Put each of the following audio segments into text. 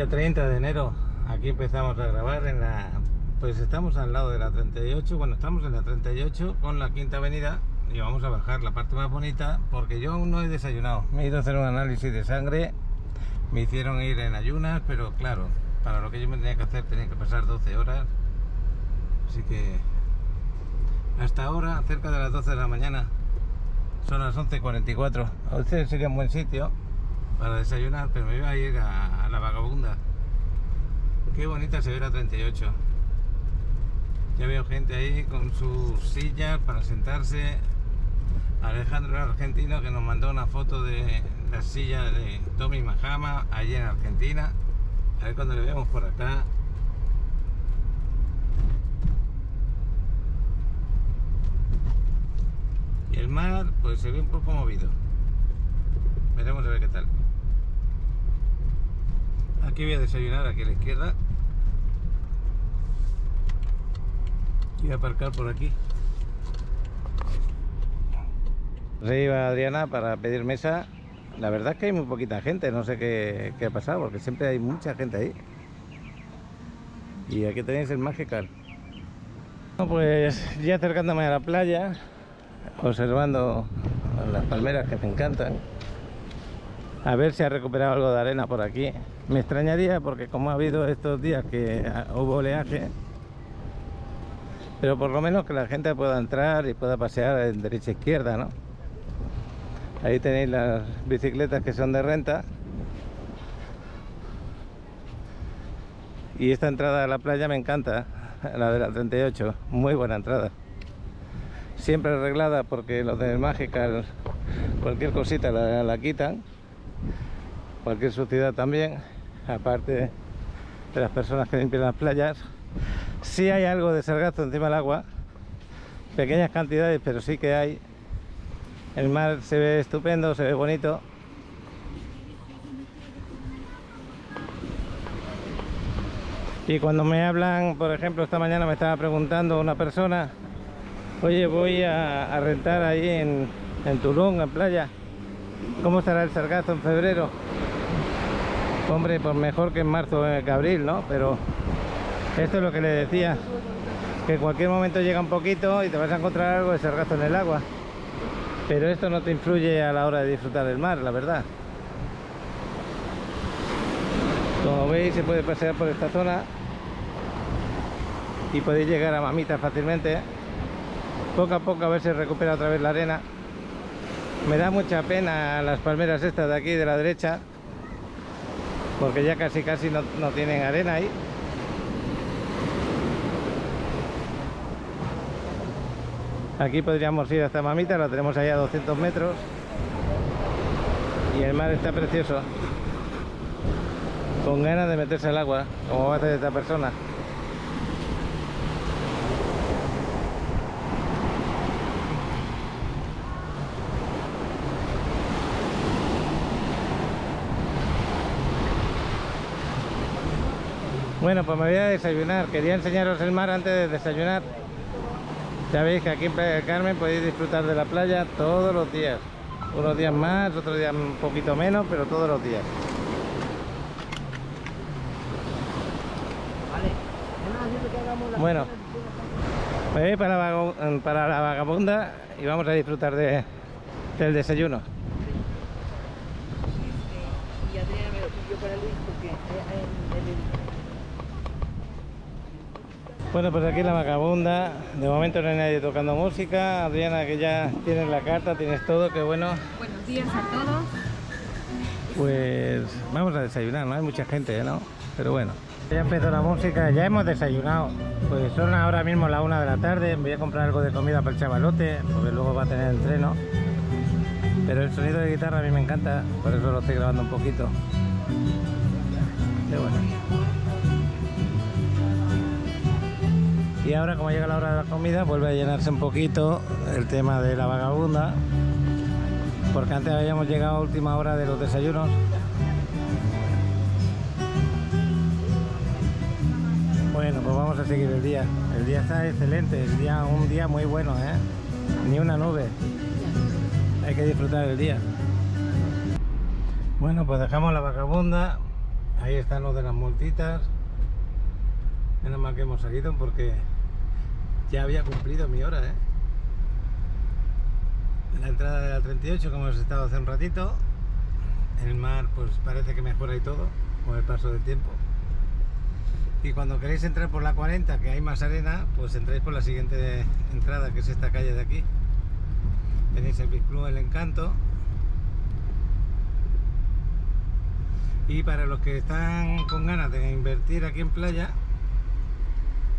Día 30 de enero, aquí empezamos a grabar en la... Pues estamos al lado de la 38, bueno, estamos en la 38 con la Quinta Avenida y vamos a bajar la parte más bonita porque yo aún no he desayunado. Me he ido a hacer un análisis de sangre, me hicieron ir en ayunas, pero claro, para lo que yo me tenía que hacer tenía que pasar 12 horas. Así que hasta ahora, cerca de las 12 de la mañana, son las 11:44. A ustedes sería un buen sitio para desayunar, pero me iba a ir a la Vagabunda. Qué bonita se ve la 38. Ya veo gente ahí con sus sillas para sentarse. Alejandro el argentino que nos mandó una foto de la silla de Tommy Mahama allí en Argentina. A ver cuando le vemos por acá. Y el mar pues se ve un poco movido. Veremos a ver qué tal. Aquí voy a desayunar, aquí a la izquierda. Y voy a aparcar por aquí. Se iba Adriana para pedir mesa. La verdad es que hay muy poquita gente, no sé qué ha pasado, porque siempre hay mucha gente ahí. Y aquí tenéis el Magical. Bueno, pues ya acercándome a la playa, observando las palmeras que me encantan. A ver si ha recuperado algo de arena por aquí. Me extrañaría porque como ha habido estos días que hubo oleaje, pero por lo menos que la gente pueda entrar y pueda pasear en derecha e izquierda, ¿no? Ahí tenéis las bicicletas que son de renta. Y esta entrada a la playa me encanta, la de la 38, muy buena entrada. Siempre arreglada porque los del Magical cualquier cosita la quitan. Cualquier suciedad también, aparte de las personas que limpian las playas. Sí hay algo de sargazo encima del agua, pequeñas cantidades, pero sí que hay. El mar se ve estupendo, se ve bonito. Y cuando me hablan, por ejemplo, esta mañana me estaba preguntando una persona: oye, voy a rentar ahí en Tulum, en playa, ¿cómo estará el sargazo en febrero? Hombre, pues mejor que en marzo o que abril, ¿no? Pero esto es lo que le decía, que en cualquier momento llega un poquito y te vas a encontrar algo de sargazo en el agua. Pero esto no te influye a la hora de disfrutar del mar, la verdad. Como veis, se puede pasear por esta zona y podéis llegar a Mamita fácilmente. Poco a poco a ver si recupera otra vez la arena. Me da mucha pena las palmeras estas de aquí de la derecha, porque ya casi no tienen arena ahí. Aquí podríamos ir hasta Mamita, la tenemos ahí a 200 metros. Y el mar está precioso. Con ganas de meterse al agua, como va a hacer esta persona. Bueno, pues me voy a desayunar. Quería enseñaros el mar antes de desayunar. Ya veis que aquí en Playa del Carmen podéis disfrutar de la playa todos los días. Unos días más, otros días un poquito menos, pero todos los días. Bueno, me voy para la Vagabunda y vamos a disfrutar del desayuno. Y Adriana me lo pidió para Luis porque Bueno, pues aquí en la Vagabunda, de momento no hay nadie tocando música. Adriana, que ya tienes la carta, tienes todo, qué bueno. Buenos días a todos. Pues vamos a desayunar, no hay mucha gente, ¿no? Pero bueno, ya empezó la música, ya hemos desayunado. Pues son ahora mismo la 1 de la tarde, voy a comprar algo de comida para el chavalote, porque luego va a tener entreno. Pero el sonido de guitarra a mí me encanta, por eso lo estoy grabando un poquito. Qué bueno. Y ahora, como llega la hora de la comida, vuelve a llenarse un poquito el tema de la Vagabunda, porque antes habíamos llegado a última hora de los desayunos. Bueno, pues vamos a seguir el día. El día está excelente, un día muy bueno, ¿eh? Ni una nube. Hay que disfrutar el día. Bueno, pues dejamos la Vagabunda Ahí están los de las multitas. Menos mal que hemos salido porque ya había cumplido mi hora, ¿eh? La entrada de la 38, como hemos estado hace un ratito. El mar pues parece que mejora y todo con el paso del tiempo. Y cuando queréis entrar por la 40, que hay más arena, pues entráis por la siguiente entrada, que es esta calle de aquí. Tenéis el Beach Club El Encanto. Y para los que están con ganas de invertir aquí en playa,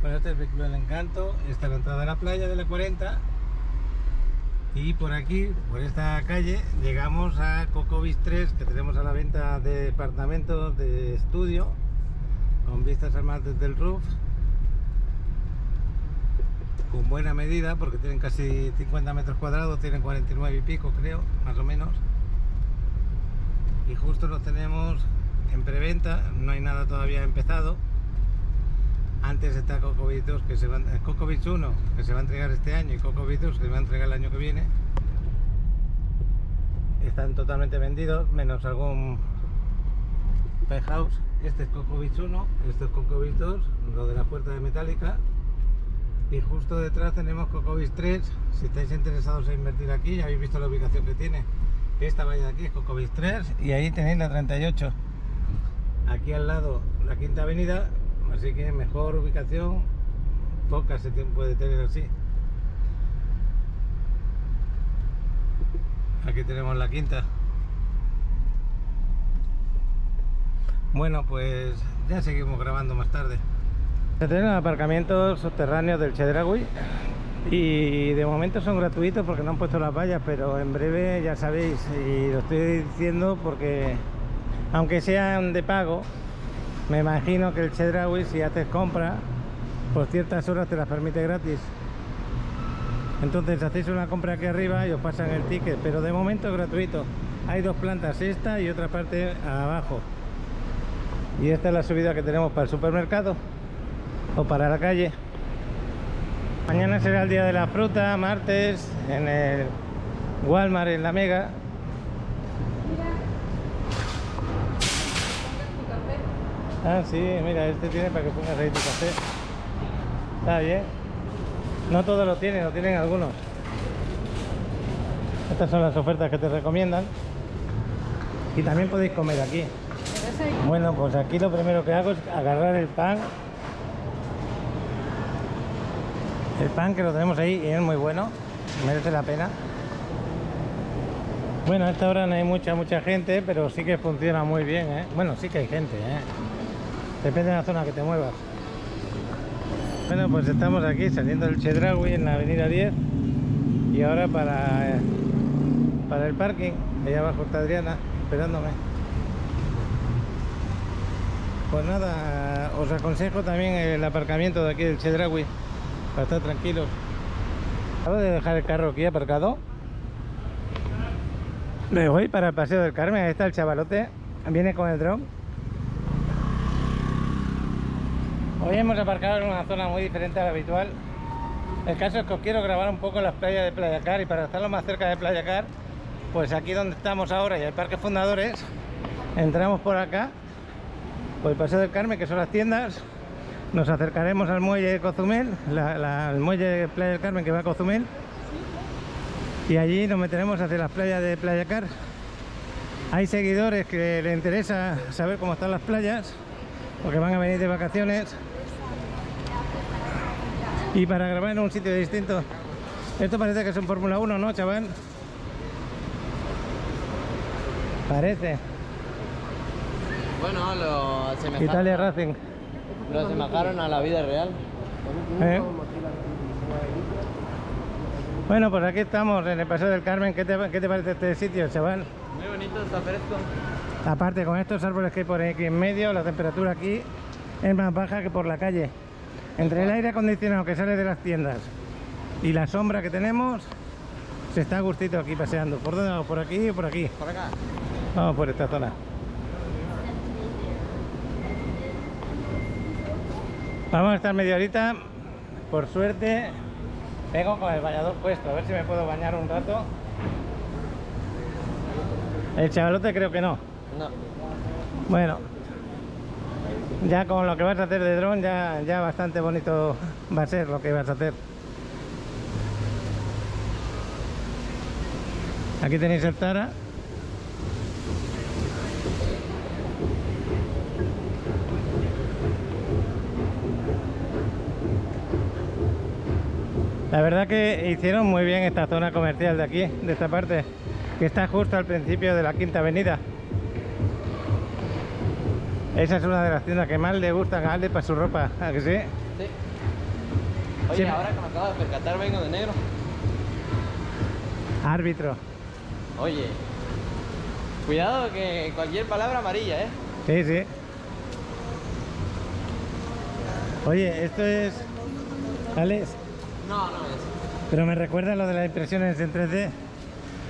bueno, este es el Beach Club El Encanto. Esta es la entrada de la playa de la 40. Y por aquí, por esta calle, llegamos a Coco Beach 3, que tenemos a la venta de departamentos de estudio con vistas al mar desde el roof, con buena medida porque tienen casi 50 metros cuadrados, tienen 49 y pico creo, más o menos, y justo los tenemos en preventa, no hay nada todavía empezado. Antes está Coco Beach 2, que se va, Coco Beach 1, que se va a entregar este año, y Coco Beach 2, que se va a entregar el año que viene. Están totalmente vendidos, menos algún penthouse. Este es Coco Beach 1, este es Coco Beach 2, lo de la puerta de metálica. Y justo detrás tenemos Coco Beach 3. Si estáis interesados en invertir aquí, ya habéis visto la ubicación que tiene. Esta valla de aquí es Coco Beach 3 y ahí tenéis la 38. Aquí al lado la Quinta Avenida. Así que mejor ubicación, poca se puede tener así. Aquí tenemos la quinta. Bueno, pues ya seguimos grabando más tarde. Tenemos aparcamientos subterráneos del Chedraui y de momento son gratuitos porque no han puesto las vallas, pero en breve ya sabéis, y lo estoy diciendo porque aunque sean de pago, me imagino que el Chedraui, si haces compra, por ciertas horas te las permite gratis. Entonces hacéis una compra aquí arriba y os pasan el ticket, pero de momento es gratuito. Hay dos plantas, esta y otra parte abajo. Y esta es la subida que tenemos para el supermercado o para la calle. Mañana será el día de la fruta, martes, en el Walmart, en la Mega. Ah, sí, mira, este tiene para que pongas ahí tu café. Está bien. No todos lo tienen algunos. Estas son las ofertas que te recomiendan. Y también podéis comer aquí. Bueno, pues aquí lo primero que hago es agarrar el pan. El pan que lo tenemos ahí y es muy bueno. Merece la pena. Bueno, a esta hora no hay mucha gente, pero sí que funciona muy bien, ¿eh? Bueno, sí que hay gente, ¿eh? Depende de la zona que te muevas. Bueno, pues estamos aquí saliendo del Chedraui en la avenida 10. Y ahora para el parking. Allá abajo está Adriana esperándome. Pues nada, os aconsejo también el aparcamiento de aquí del Chedraui para estar tranquilos. Acabo de dejar el carro aquí aparcado. Me voy para el Paseo del Carmen. Ahí está el chavalote. Viene con el dron. Hoy hemos aparcado en una zona muy diferente a la habitual. El caso es que os quiero grabar un poco las playas de Playa Car, y para estar lo más cerca de Playa Car, pues aquí donde estamos ahora y el Parque Fundadores, entramos por acá, por el Paseo del Carmen, que son las tiendas. Nos acercaremos al muelle de Cozumel, el muelle de Playa del Carmen que va a Cozumel, y allí nos meteremos hacia las playas de Playa Car. Hay seguidores que les interesa saber cómo están las playas, porque van a venir de vacaciones. Y para grabar en un sitio distinto. Esto parece que es un Fórmula 1, ¿no, chaval? Parece. Bueno, lo asemejaron, Italia Racing. lo asemejaron a la vida real. Bueno, pues aquí estamos en el Paseo del Carmen. ¿Qué te parece este sitio, chaval? Muy bonito, está fresco. Aparte, con estos árboles que hay por aquí en medio, la temperatura aquí es más baja que por la calle. Entre el aire acondicionado que sale de las tiendas y la sombra que tenemos, se está a gustito aquí paseando. ¿Por dónde vamos? ¿Por aquí o por aquí? Por acá. Vamos por esta zona. Vamos a estar media horita. Por suerte, vengo con el bañador puesto. A ver si me puedo bañar un rato. El chavalote creo que no. No. Bueno, Ya con lo que vas a hacer de dron, ya bastante bonito va a ser lo que vas a hacer. Aquí tenéis el Tara. La verdad que hicieron muy bien esta zona comercial de aquí, de esta parte, que está justo al principio de la Quinta Avenida. Esa es una de las tiendas que más le gustan a Ale para su ropa, ¿a que sí? Sí. Oye, Sí. ahora que me acabo de percatar, vengo de negro. Árbitro. Oye, cuidado que cualquier palabra amarilla, ¿eh? Sí, sí. Oye, esto es... Alex, No, no es. pero me recuerda lo de las impresiones en 3D.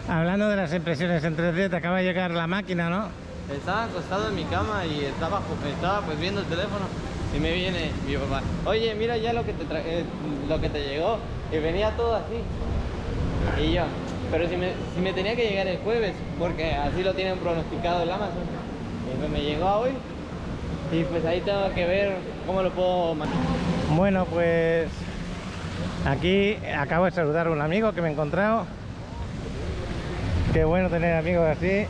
Hablando de las impresiones en 3D, te acaba de llegar la máquina, ¿no? Estaba acostado en mi cama y estaba pues viendo el teléfono y me viene mi papá. Oye, mira ya lo que te llegó. Y venía todo así. Y yo, pero si me tenía que llegar el jueves, porque así lo tienen pronosticado el Amazon. Y pues me llegó a hoy. Y pues ahí tengo que ver cómo lo puedo manejar. Bueno, pues aquí acabo de saludar a un amigo que me he encontrado. Qué bueno tener amigos así.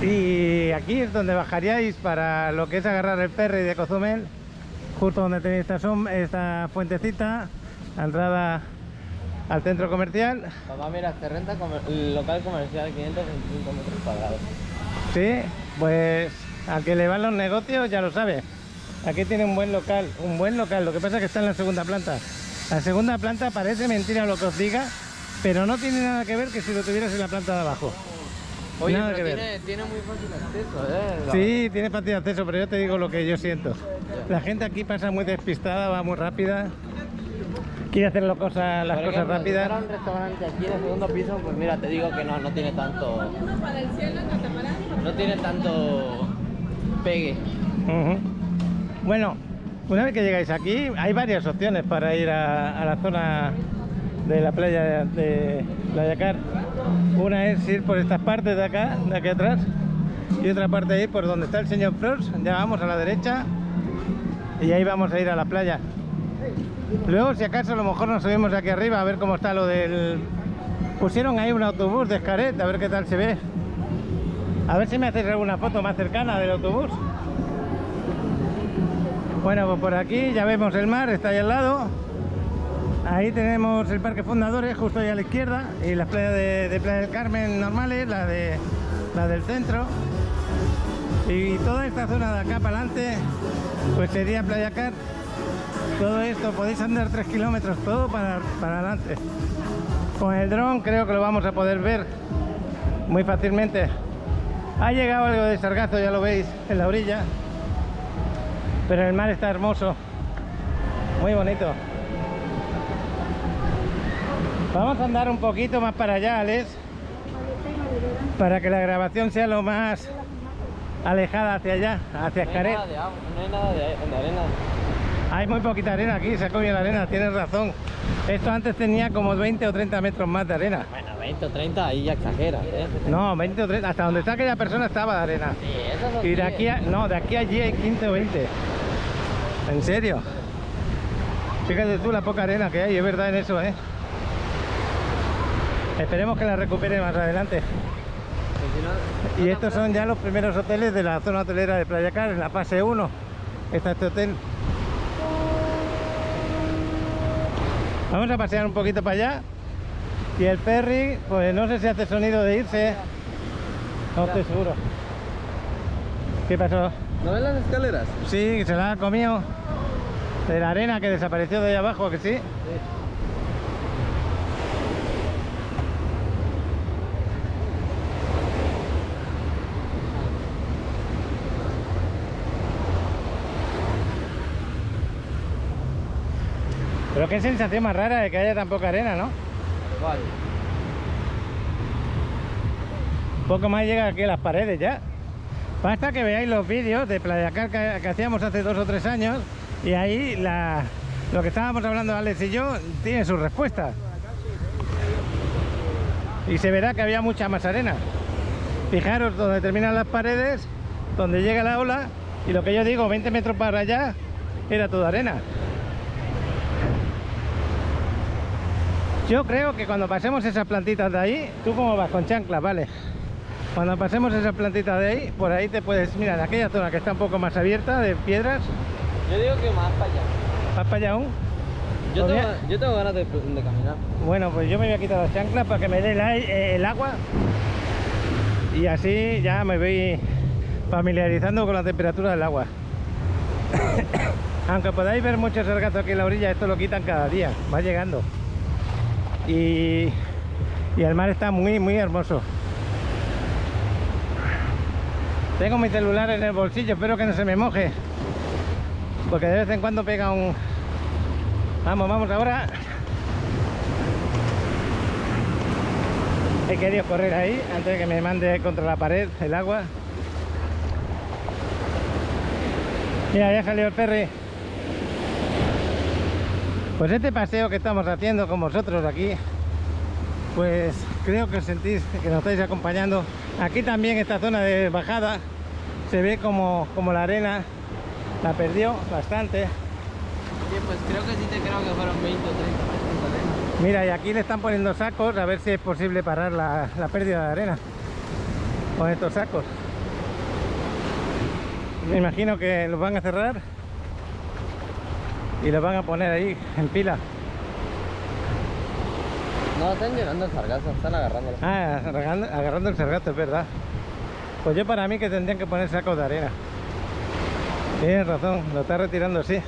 Y aquí es donde bajaríais para lo que es agarrar el ferry de Cozumel, justo donde tenéis esta fuentecita, la entrada al centro comercial. Papá, mira, se renta el local comercial 525 metros cuadrados. Sí, pues al que le van los negocios ya lo sabe. Aquí tiene un buen local, Lo que pasa es que está en la segunda planta. La segunda planta parece mentira lo que os diga, pero no tiene nada que ver que si lo tuvieras en la planta de abajo. Oye, Nada pero que ver. tiene muy fácil acceso, ¿eh? Sí, tiene fácil acceso, pero yo te digo lo que yo siento. La gente aquí pasa muy despistada, va muy rápida. Quiere hacer las Por cosas ejemplo, rápidas. Si fuera un restaurante aquí en el segundo piso, pues mira, te digo que no tiene tanto... No tiene tanto pegue. Ujú. Bueno, una vez que llegáis aquí, hay varias opciones para ir a la zona de la playa de Playa Car. Una es ir por estas partes de acá, de aquí atrás, y otra parte ir por donde está el señor Frost. Ya vamos a la derecha y ahí vamos a ir a la playa. Luego, si acaso, a lo mejor nos subimos de aquí arriba a ver cómo está lo del... Pusieron ahí un autobús de Xcaret, a ver qué tal se ve. A ver si me hacéis alguna foto más cercana del autobús. Bueno, pues por aquí ya vemos el mar, está ahí al lado. Ahí tenemos el Parque Fundadores, justo ahí a la izquierda, y las playas de Playa del Carmen normales, la del centro. Y toda esta zona de acá para adelante, pues sería Playa Car. Todo esto, podéis andar 3 kilómetros, todo para adelante. Con el dron creo que lo vamos a poder ver muy fácilmente. Ha llegado algo de sargazo, ya lo veis, en la orilla. Pero el mar está hermoso, muy bonito. Vamos a andar un poquito más para allá, Alex, para que la grabación sea lo más alejada hacia allá, hacia Xcaret. No hay nada de arena. Hay muy poquita arena aquí, se ha comido la arena, tienes razón. Esto antes tenía como 20 o 30 metros más de arena. Bueno, 20 o 30, ahí ya exageras, ¿eh? No, 20 o 30, hasta donde está aquella persona estaba de arena. Sí, eso no Y de aquí no, de aquí a allí hay 15 o 20. ¿En serio? Fíjate tú la poca arena que hay, es verdad en eso, ¿eh? Esperemos que la recupere más adelante. Y estos son ya los primeros hoteles de la zona hotelera de Playa Car, en la fase 1. Está este hotel. Vamos a pasear un poquito para allá. Y el ferry, pues no sé si hace sonido de irse. No estoy seguro. ¿Qué pasó? ¿No ves las escaleras? Sí, se la ha comido. De la arena que desapareció de ahí abajo, que sí. Pero qué sensación más rara de que haya tan poca arena, ¿no? Vale. Poco más llega aquí a las paredes ya. Basta que veáis los vídeos de Playa Car que hacíamos hace 2 o 3 años y ahí lo que estábamos hablando Alex y yo tiene su respuesta. Y se verá que había mucha más arena. Fijaros donde terminan las paredes, donde llega la ola Y lo que yo digo, 20 metros para allá era toda arena. Yo creo que cuando pasemos esas plantitas de ahí, ¿tú cómo vas? Con chanclas, vale. Cuando pasemos esas plantitas de ahí, por ahí te puedes... Mira, en aquella zona que está un poco más abierta, de piedras. Yo digo que más para allá. ¿Vas para allá aún? Yo tengo ganas de caminar. Bueno, pues yo me voy a quitar las chanclas para que me dé el agua. Y así ya me voy familiarizando con la temperatura del agua. Aunque podáis ver muchos sargazos aquí en la orilla, esto lo quitan cada día, va llegando. Y el mar está muy hermoso. Tengo mi celular en el bolsillo, espero que no se me moje, porque de vez en cuando pega un... Vamos ahora. He querido correr ahí antes de que me mande contra la pared el agua. Mira, ya salió el ferry. Pues este paseo que estamos haciendo con vosotros aquí, pues creo que sentís que nos estáis acompañando. Aquí también esta zona de bajada se ve como la arena la perdió bastante. Sí, pues creo que sí te creo que fueron 20 o 30 metros de arena. Mira, y aquí le están poniendo sacos a ver si es posible parar la pérdida de arena con estos sacos. Me imagino que los van a cerrar y los van a poner ahí en pila. No, están llenando el sargazo, están agarrándolo. Ah, agarrando el sargazo, es verdad. Pues yo para mí que tendrían que poner sacos de arena. Tienes razón, lo está retirando, sí.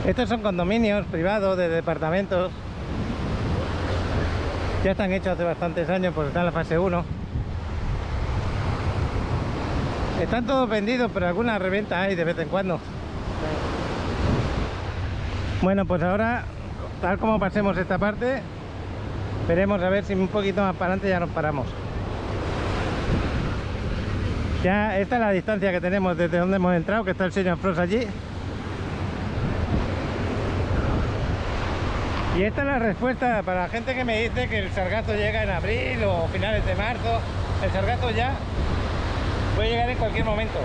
Estos son condominios privados de departamentos. Ya están hechos hace bastantes años, pues está en la fase 1. Están todos vendidos, pero alguna reventa hay de vez en cuando. Bueno, pues ahora, tal como pasemos esta parte, veremos a ver si un poquito más para adelante ya nos paramos. Ya esta es la distancia que tenemos desde donde hemos entrado, que está el señor Frost allí. Y esta es la respuesta para la gente que me dice que el sargazo llega en abril o finales de marzo. El sargazo ya puede llegar en cualquier momento.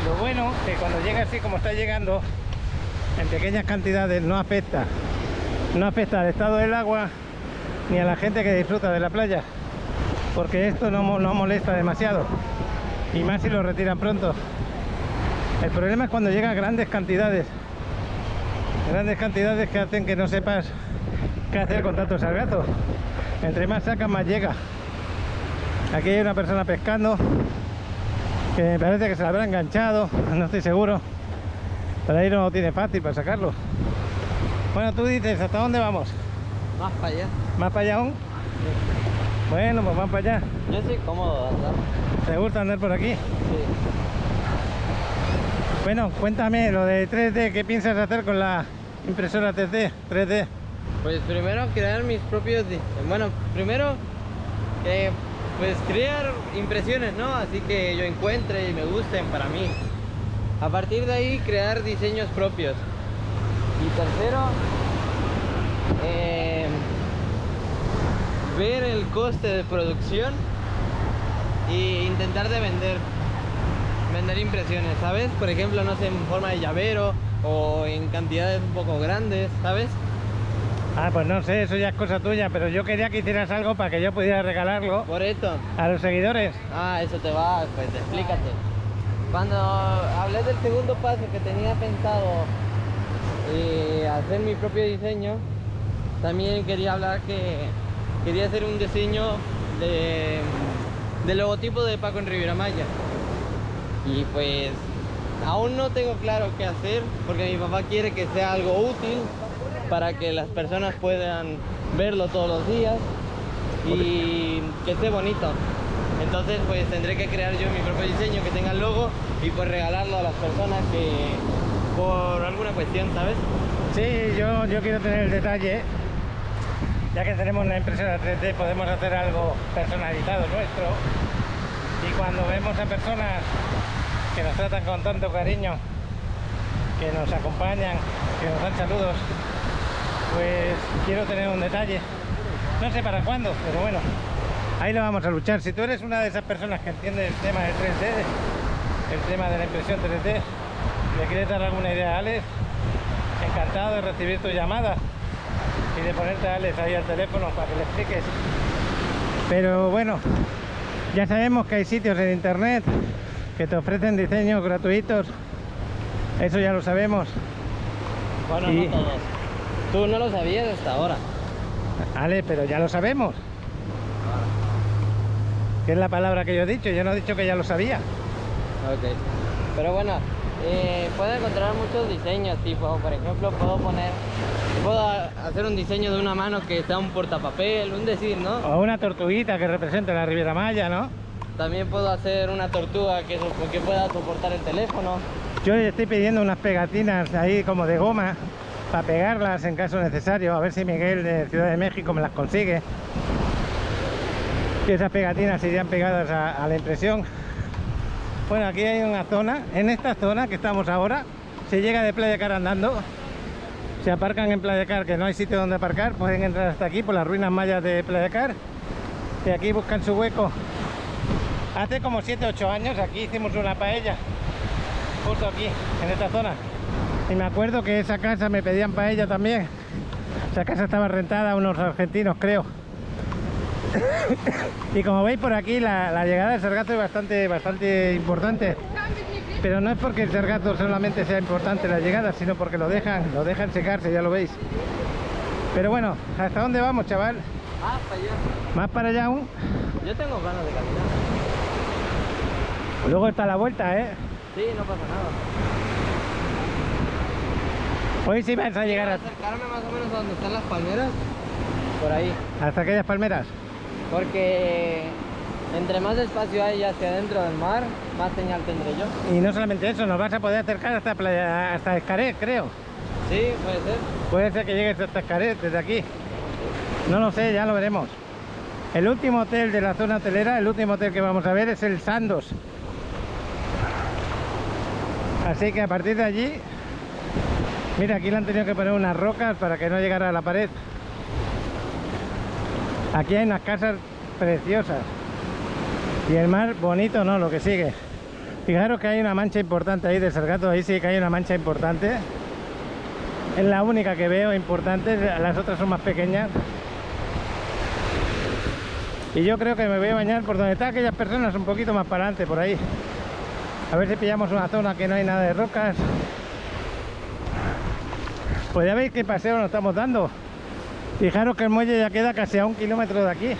Lo bueno es que cuando llega así como está llegando, en pequeñas cantidades, no afecta al estado del agua ni a la gente que disfruta de la playa, porque esto no molesta demasiado, y más si lo retiran pronto. El problema es cuando llega a grandes cantidades que hacen que no sepas qué hacer con tanto sargazo. Entre más sacas, más llega. Aquí hay una persona pescando que me parece que se la habrá enganchado, no estoy seguro, pero ahí no lo tiene fácil para sacarlo. Bueno, tú dices, ¿hasta dónde vamos? Más para allá. ¿Más para allá aún? Sí. Bueno, pues vamos para allá. Yo estoy cómodo de andar. ¿Te gusta andar por aquí? Sí. Bueno, cuéntame lo de 3D, ¿qué piensas hacer con la impresora 3D? Pues primero crear mis propios... Bueno, primero pues crear impresiones, ¿no? Así que yo encuentre y me gusten para mí. A partir de ahí crear diseños propios. Y tercero, ver el coste de producción e intentar de vender impresiones, ¿sabes? Por ejemplo, no sé, en forma de llavero o en cantidades un poco grandes, ¿sabes? Ah, pues no sé, eso ya es cosa tuya, pero yo quería que hicieras algo para que yo pudiera regalarlo Por esto. a los seguidores. Ah, eso te va, pues explícate. Cuando hablé del segundo paso que tenía pensado hacer mi propio diseño, también quería hablar que quería hacer un diseño de logotipo de Paco en Riviera Maya. Y pues aún no tengo claro qué hacer, porque mi papá quiere que sea algo útil para que las personas puedan verlo todos los días y que esté bonito. Entonces pues tendré que crear yo mi propio diseño que tenga el logo y pues regalarlo a las personas que por alguna cuestión, ¿sabes? Sí, yo quiero tener el detalle. Ya que tenemos una impresora 3D, podemos hacer algo personalizado nuestro. Y cuando vemos a personas que nos tratan con tanto cariño, que nos acompañan, que nos dan saludos, pues quiero tener un detalle. No sé para cuándo, pero bueno, ahí lo vamos a luchar. Si tú eres una de esas personas que entiende el tema del 3D, el tema de la impresión 3D, le quieres dar alguna idea a Alex, encantado de recibir tu llamada y de ponerte a Alex ahí al teléfono para que le expliques. Pero bueno, ya sabemos que hay sitios en internet que te ofrecen diseños gratuitos, eso ya lo sabemos. Bueno, no todos. Tú no lo sabías hasta ahora. Ale, pero ya lo sabemos. ¿Qué es la palabra que yo he dicho? Yo no he dicho que ya lo sabía. Ok. Pero bueno, puedo encontrar muchos diseños, tipo, por ejemplo, puedo hacer un diseño de una mano que está un portapapel, un decir, ¿no? O una tortuguita que represente la Riviera Maya, ¿no? También puedo hacer una tortuga que pueda soportar el teléfono. Yo le estoy pidiendo unas pegatinas ahí como de goma para pegarlas en caso necesario, a ver si Miguel de Ciudad de México me las consigue. Y esas pegatinas irían pegadas a la impresión. Bueno, aquí hay una zona, en esta zona que estamos ahora, se llega de Playa Car andando, se aparcan en Playa Car, que no hay sitio donde aparcar, pueden entrar hasta aquí por las ruinas mayas de Playa Car, y aquí buscan su hueco. Hace como 7 o 8 años aquí hicimos una paella, justo aquí, en esta zona, y me acuerdo que esa casa me pedían paella también. Esa casa estaba rentada a unos argentinos, creo. Y como veis por aquí la llegada del sargazo es bastante importante, pero no es porque el sargazo solamente sea importante la llegada, sino porque lo dejan secarse, ya lo veis. Pero bueno, ¿hasta dónde vamos, chaval? Ah, para allá. ¿Más para allá aún? Yo tengo ganas de caminar. Luego está la vuelta, ¿eh? Sí, no pasa nada. Hoy sí vas a llegar acercarme más o menos a donde están las palmeras, por ahí. hasta aquellas palmeras. Porque entre más espacio hay hacia adentro del mar, más señal tendré yo. Y no solamente eso, nos vas a poder acercar hasta Xcaret, creo. Sí, puede ser. Puede ser que llegues hasta Xcaret desde aquí. No lo sé, ya lo veremos. El último hotel de la zona hotelera, el último hotel que vamos a ver es el Sandos. Así que a partir de allí, mira, aquí le han tenido que poner unas rocas para que no llegara a la pared. Aquí hay unas casas preciosas y el mar bonito, no, lo que sigue. Fijaros que hay una mancha importante ahí del sargazo, ahí sí que hay una mancha importante. Es la única que veo importante, las otras son más pequeñas. Y yo creo que me voy a bañar por donde están aquellas personas, un poquito más para adelante, por ahí. A ver si pillamos una zona que no hay nada de rocas. Pues ya veis qué paseo nos estamos dando. Fijaros que el muelle ya queda casi a 1 kilómetro de aquí.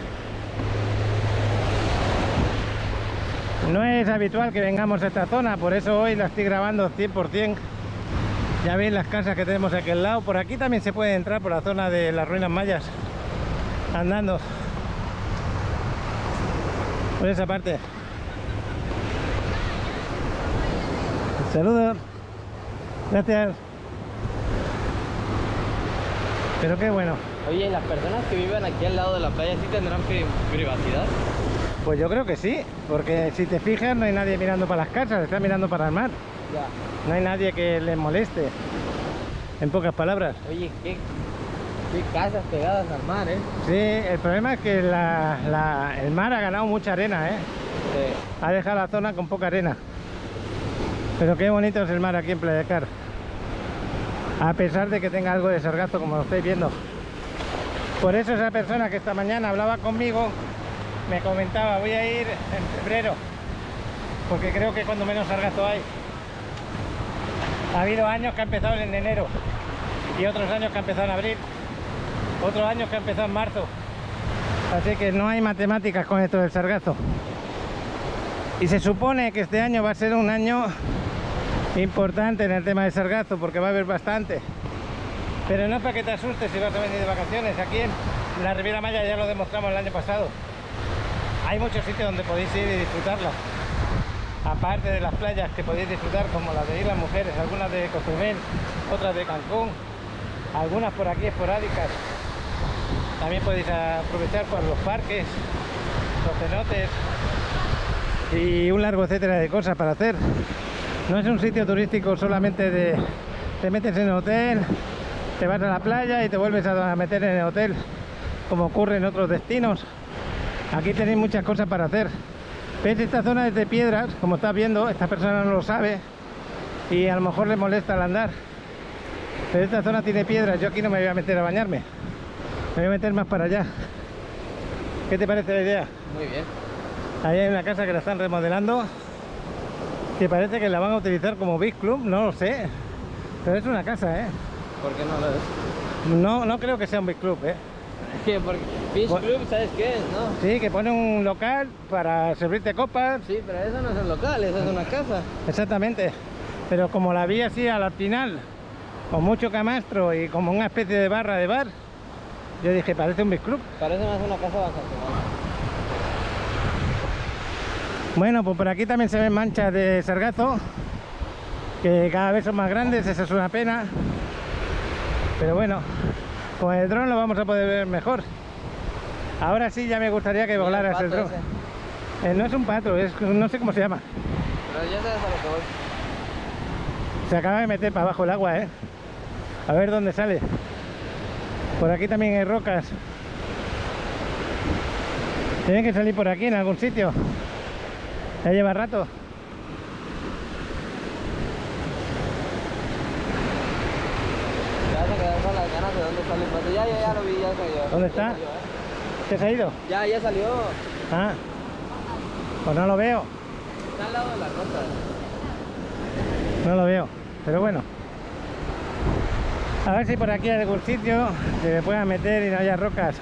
No es habitual que vengamos a esta zona, por eso hoy la estoy grabando 100%. Ya veis las casas que tenemos aquí al lado. Por aquí también se puede entrar por la zona de las ruinas mayas, andando por esa parte. Saludos. Gracias. Pero qué bueno. Oye, ¿y las personas que viven aquí al lado de la playa sí tendrán privacidad? Pues yo creo que sí, porque si te fijas no hay nadie mirando para las casas, están mirando para el mar. Ya. No hay nadie que les moleste, en pocas palabras. Oye, qué casas pegadas al mar, ¿eh? Sí, el problema es que el mar ha ganado mucha arena, ¿eh? Sí. Ha dejado la zona con poca arena. Pero qué bonito es el mar aquí en Playa Car. A pesar de que tenga algo de sargazo, como lo estáis viendo. Por eso esa persona que esta mañana hablaba conmigo me comentaba, voy a ir en febrero, porque creo que es cuando menos sargazo hay. Ha habido años que ha empezado en enero y otros años que ha empezado en abril, otros años que ha empezado en marzo. Así que no hay matemáticas con esto del sargazo. Y se supone que este año va a ser un año importante en el tema del sargazo, porque va a haber bastante. Pero no es para que te asustes si vas a venir de vacaciones. Aquí en la Riviera Maya ya lo demostramos el año pasado. Hay muchos sitios donde podéis ir y disfrutarla. Aparte de las playas que podéis disfrutar, como las de Islas Mujeres, algunas de Cozumel, otras de Cancún, algunas por aquí esporádicas. También podéis aprovechar por los parques, los cenotes y un largo etcétera de cosas para hacer. No es un sitio turístico solamente de te metes en el hotel, te vas a la playa y te vuelves a meter en el hotel. como ocurre en otros destinos. Aquí tenéis muchas cosas para hacer. ¿Ves? Esta zona es de piedras, como estás viendo. Esta persona no lo sabe y a lo mejor le molesta al andar, pero esta zona tiene piedras. Yo aquí no me voy a meter a bañarme, me voy a meter más para allá. ¿Qué te parece la idea? Muy bien. Ahí hay una casa que la están remodelando, que parece que la van a utilizar como Beach Club, no lo sé, pero es una casa, ¿eh? ¿Por qué no lo es? No creo que sea un Beach Club, ¿eh? ¿Qué? Porque Beach Club, ¿sabes qué es, no? Sí, que pone un local para servirte copas. Sí, pero eso no es un local, eso es una casa. Exactamente, pero como la vi así al final, con mucho camastro y como una especie de barra de bar, yo dije, parece un Beach Club. Parece más una casa bastante mal. Bueno, pues por aquí también se ven manchas de sargazo, que cada vez son más grandes, esa es una pena. Pero bueno, con el dron lo vamos a poder ver mejor. Ahora sí ya me gustaría que volaras el dron. No es un pato, no sé cómo se llama. Pero ya sabes a lo que voy. Se acaba de meter para abajo el agua, ¿eh? A ver dónde sale. Por aquí también hay rocas. Tiene que salir por aquí en algún sitio. Ya lleva rato. Te vas a quedar con las ganas de dónde sale el pato. Ya lo vi, ya salió. ¿Dónde está? Ya salió, ¿eh? ¿Qué se ha ido? Ya salió. Ah, pues no lo veo. Está al lado de las rocas. No lo veo, pero bueno. A ver si por aquí hay algún sitio que me pueda meter y no haya rocas.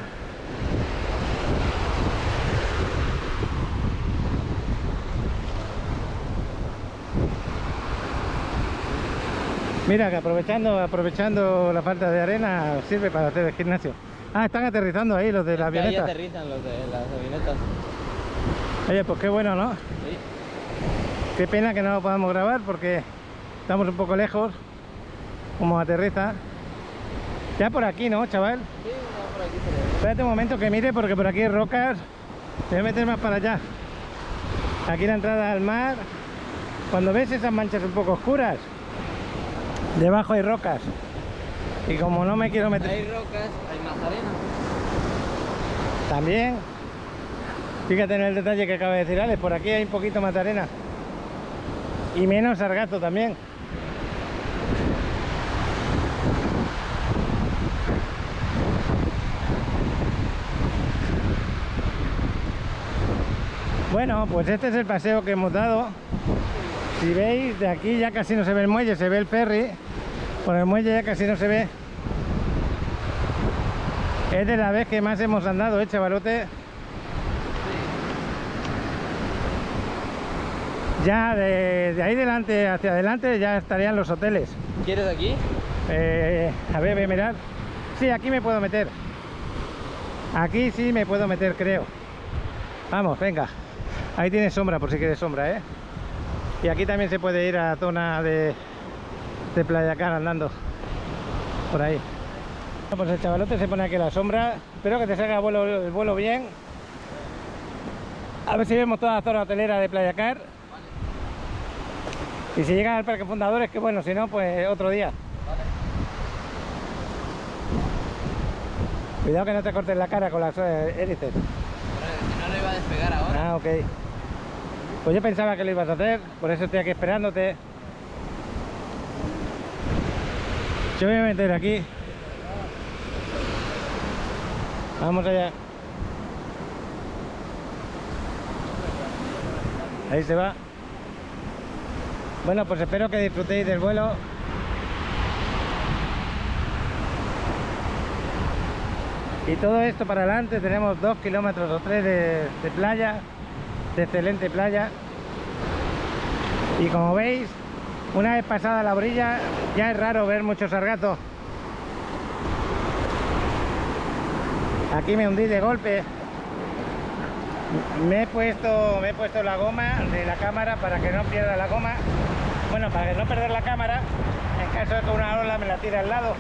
Mira que aprovechando la falta de arena sirve para hacer el gimnasio. Ah, están aterrizando ahí los de la avioneta. Ahí aterrizan los de las avionetas. Oye, pues qué bueno, ¿no? Sí. Qué pena que no lo podamos grabar porque estamos un poco lejos. Como aterriza. Ya por aquí, ¿no, chaval? Sí, ya por aquí se ve. Espérate un momento que mire porque por aquí hay rocas. Me voy a meter más para allá. Aquí la entrada al mar. Cuando ves esas manchas un poco oscuras, debajo hay rocas. Y como no me quiero meter... Hay rocas, hay más arena. También. Fíjate en el detalle que acaba de decir Alex. Por aquí hay un poquito más de arena. Y menos sargazo también. Bueno, pues este es el paseo que hemos dado. Si veis, de aquí ya casi no se ve el muelle, se ve el ferry. Por el muelle ya casi no se ve. Es de la vez que más hemos andado, chavalote. Ya de ahí delante hacia adelante ya estarían los hoteles. ¿Quieres aquí? A ver, voy a mirar. Sí, aquí me puedo meter. Aquí sí me puedo meter, creo. Vamos, venga. Ahí tienes sombra, por si quieres sombra, ¿eh? Y aquí también se puede ir a la zona de Playa Car andando. Por ahí. Pues el chavalote se pone aquí a la sombra. Espero que te salga el vuelo bien. A ver si vemos toda la zona hotelera de Playa Car. Y si llegan al Parque Fundadores, que bueno, si no, pues otro día. Cuidado que no te cortes la cara con las hélices. Si no lo iba a despegar ahora. Ah, ok. Pues yo pensaba que lo ibas a hacer, por eso estoy aquí esperándote. Yo me voy a meter aquí. Vamos allá. Ahí se va. Bueno, pues espero que disfrutéis del vuelo. Y todo esto para adelante, tenemos 2 kilómetros o 3 de playa, de excelente playa. Y como veis, una vez pasada la orilla, ya es raro ver mucho sargazo. Aquí me hundí de golpe. Me he puesto la goma de la cámara para que no pierda la goma. Bueno, para que no perder la cámara, en caso de que una ola me la tire al lado.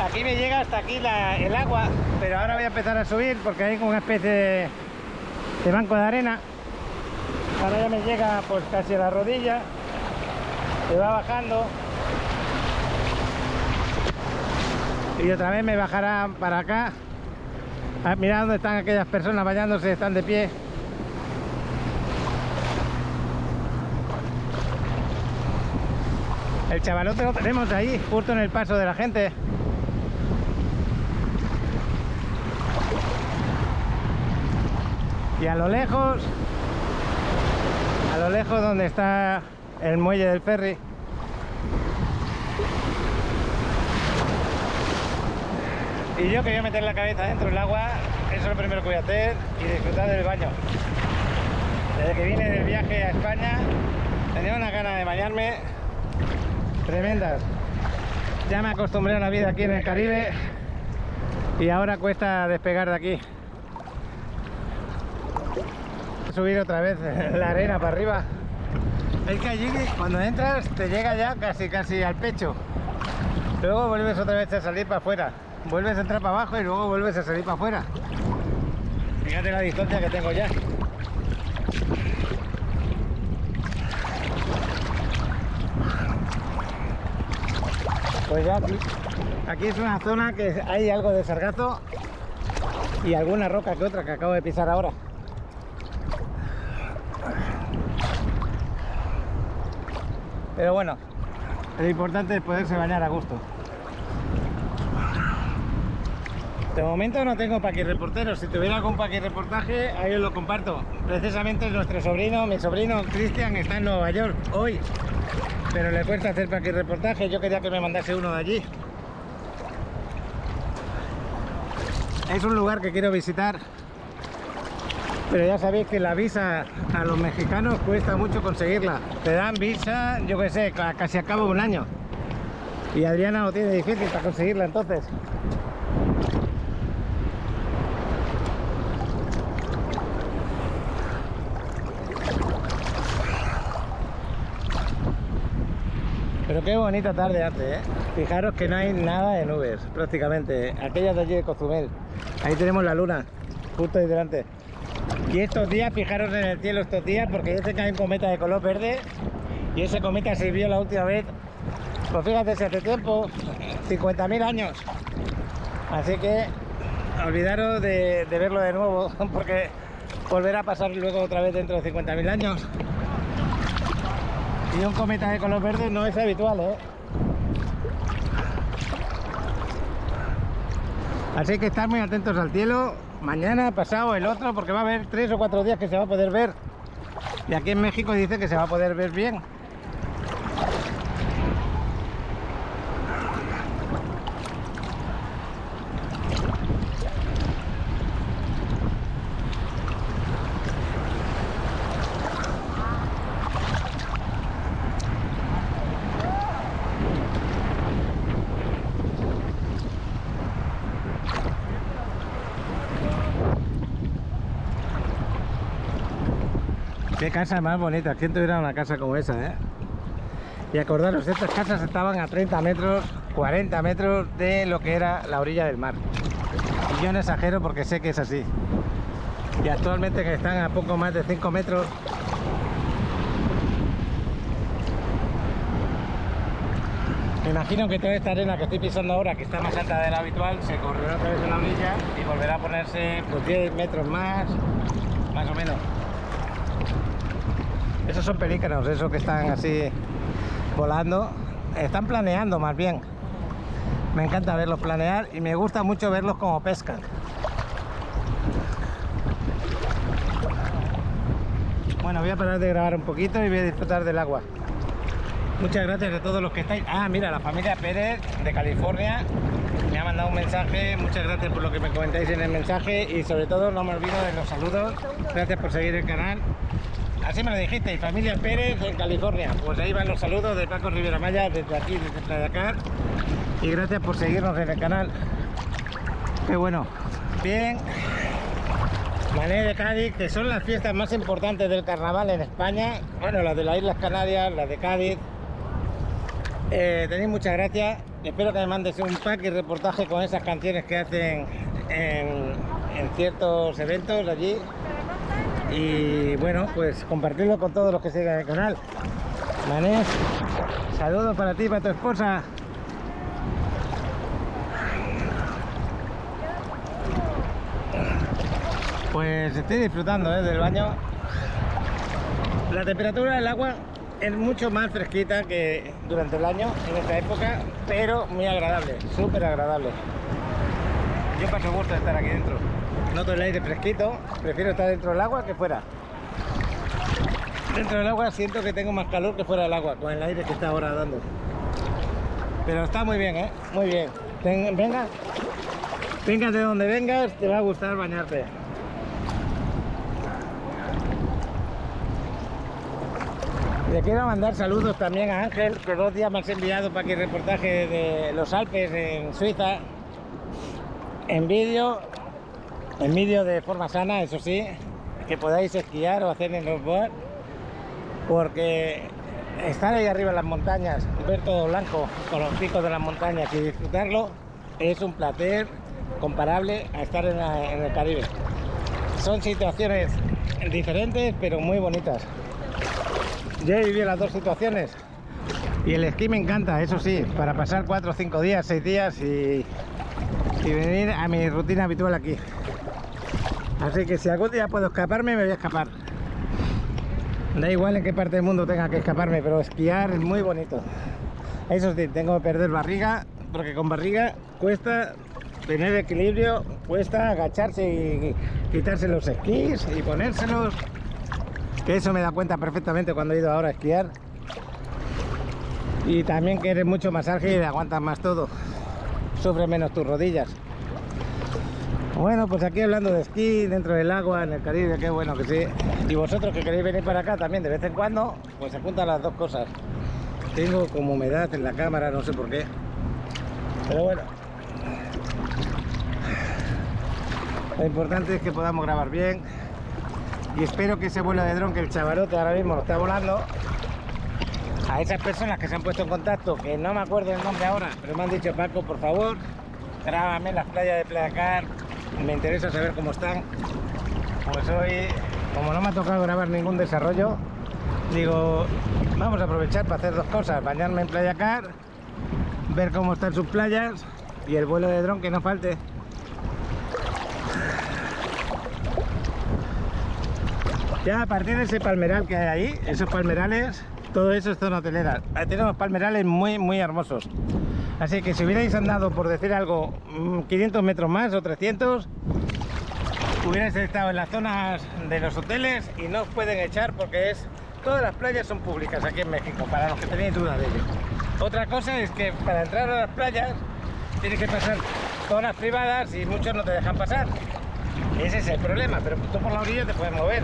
Aquí me llega hasta aquí el agua, pero ahora voy a empezar a subir porque hay una especie de banco de arena. Ahora ya me llega pues casi a la rodilla, se va bajando. y otra vez me bajará para acá. Ah, mira dónde están aquellas personas bañándose, están de pie. El chavalote lo tenemos ahí, justo en el paso de la gente. Y a lo lejos donde está el muelle del ferry. Y yo que voy a meter la cabeza dentro del agua, eso es lo primero que voy a hacer y disfrutar del baño. Desde que vine del viaje a España tenía una gana de bañarme tremendas. Ya me acostumbré a la vida aquí en el Caribe y ahora cuesta despegar de aquí. Subir otra vez la arena para arriba. Es que allí cuando entras te llega ya casi al pecho. Luego vuelves otra vez a salir para afuera. Vuelves a entrar para abajo y luego vuelves a salir para afuera. Fíjate la distancia que tengo ya. Pues ya aquí es una zona que hay algo de sargazo y alguna roca que otra que acabo de pisar ahora. Pero bueno, lo importante es poderse bañar a gusto. De momento no tengo paquirreporteros. Si tuviera algún paquirreportaje, ahí os lo comparto. Precisamente nuestro sobrino, mi sobrino Cristian, está en Nueva York hoy. Pero le cuesta hacer paquirreportaje. Yo quería que me mandase uno de allí. Es un lugar que quiero visitar. Pero ya sabéis que la visa a los mexicanos cuesta mucho conseguirla. Te dan visa, yo que sé, casi a cabo de un año. Y Adriana lo tiene difícil para conseguirla entonces. Pero qué bonita tarde hace, ¿eh? Fijaros que no hay nada de nubes, prácticamente. Aquellas de allí de Cozumel. Ahí tenemos la luna, justo ahí delante. Y estos días, fijaros en el cielo estos días, porque ya sé que hay un cometa de color verde. Y ese cometa se vio la última vez, pues fíjate, si hace tiempo, 50.000 años. Así que, olvidaros de verlo de nuevo, porque volverá a pasar luego otra vez dentro de 50.000 años. Y un cometa de color verde no es habitual, ¿eh? Así que estar muy atentos al cielo. Mañana, pasado, el otro, porque va a haber 3 o 4 días que se va a poder ver. Y aquí en México dice que se va a poder ver bien. Qué casa más bonita, ¿quién tuviera una casa como esa, eh? Y acordaros, estas casas estaban a 30 metros, 40 metros de lo que era la orilla del mar. Y yo no exagero porque sé que es así. Y actualmente que están a poco más de 5 metros. Me imagino que toda esta arena que estoy pisando ahora, que está más alta de la habitual, se correrá otra vez en la orilla y volverá a ponerse pues 10 metros más o menos. Esos son pelícanos, esos que están así volando. Están planeando más bien. Me encanta verlos planear y me gusta mucho verlos como pescan. Bueno, voy a parar de grabar un poquito y voy a disfrutar del agua. Muchas gracias a todos los que estáis. Ah, mira, la familia Pérez de California me ha mandado un mensaje. Muchas gracias por lo que me comentáis en el mensaje y sobre todo no me olvido de los saludos. Gracias por seguir el canal. Así me lo dijiste, familia Pérez en California. Pues ahí van los saludos de Paco Rivera Maya desde aquí, desde Playa. Y gracias por seguirnos en el canal. Qué bueno. Bien. Mané de Cádiz, que son las fiestas más importantes del carnaval en España. Bueno, las de las Islas Canarias, las de Cádiz. Tenéis muchas gracias. Espero que me mandes un pack y reportaje con esas canciones que hacen en ciertos eventos allí. Y bueno, pues compartirlo con todos los que sigan el canal. Manés, saludos para ti y para tu esposa. Pues estoy disfrutando del baño. La temperatura del agua es mucho más fresquita que durante el año en esta época, pero muy agradable, súper agradable. Yo paso gusto de estar aquí dentro. Noto el aire fresquito, prefiero estar dentro del agua que fuera. Dentro del agua siento que tengo más calor que fuera del agua, con el aire que está ahora dando. Pero está muy bien, muy bien. Venga de donde vengas, te va a gustar bañarte. Le quiero mandar saludos también a Ángel, que 2 días me has enviado para que reportaje de los Alpes en Suiza. En vídeo de forma sana, eso sí, que podáis esquiar o hacer snowboard, porque estar ahí arriba en las montañas, ver todo blanco con los picos de las montañas y disfrutarlo es un placer comparable a estar en el Caribe. Son situaciones diferentes pero muy bonitas. Yo he vivido las dos situaciones y el esquí me encanta, eso sí, para pasar 4 o 5 días, 6 días y venir a mi rutina habitual aquí. Así que si algún día puedo escaparme, me voy a escapar. Da igual en qué parte del mundo tenga que escaparme, pero esquiar es muy bonito. Eso sí, tengo que perder barriga, porque con barriga cuesta tener equilibrio, cuesta agacharse y quitarse los esquís y ponérselos. Que eso me da cuenta perfectamente cuando he ido ahora a esquiar. Y también que eres mucho más ágil y aguantas más todo. Sufre menos tus rodillas. Bueno, pues aquí hablando de esquí, dentro del agua, en el Caribe, qué bueno que sí. Y vosotros que queréis venir para acá también de vez en cuando, pues se juntan las dos cosas. Tengo como humedad en la cámara, no sé por qué. Pero bueno. Lo importante es que podamos grabar bien. Y espero que ese vuelo de dron que el chavalote ahora mismo lo está volando, a esas personas que se han puesto en contacto, que no me acuerdo el nombre ahora, pero me han dicho: Paco, por favor, grábame las playas de Playa Car, me interesa saber cómo están. Pues hoy, como no me ha tocado grabar ningún desarrollo, digo, vamos a aprovechar para hacer dos cosas: bañarme en Playa Car, ver cómo están sus playas y el vuelo de dron que no falte. Ya a partir de ese palmeral que hay ahí, esos palmerales, todo eso es zona hotelera. Ahí tenemos palmerales muy hermosos. Así que si hubierais andado, por decir algo, 500 metros más o 300, hubierais estado en las zonas de los hoteles y no os pueden echar porque todas las playas son públicas aquí en México, para los que tenéis duda de ello. Otra cosa es que para entrar a las playas tienes que pasar zonas privadas y muchos no te dejan pasar. Ese es el problema, pero tú por la orilla te puedes mover.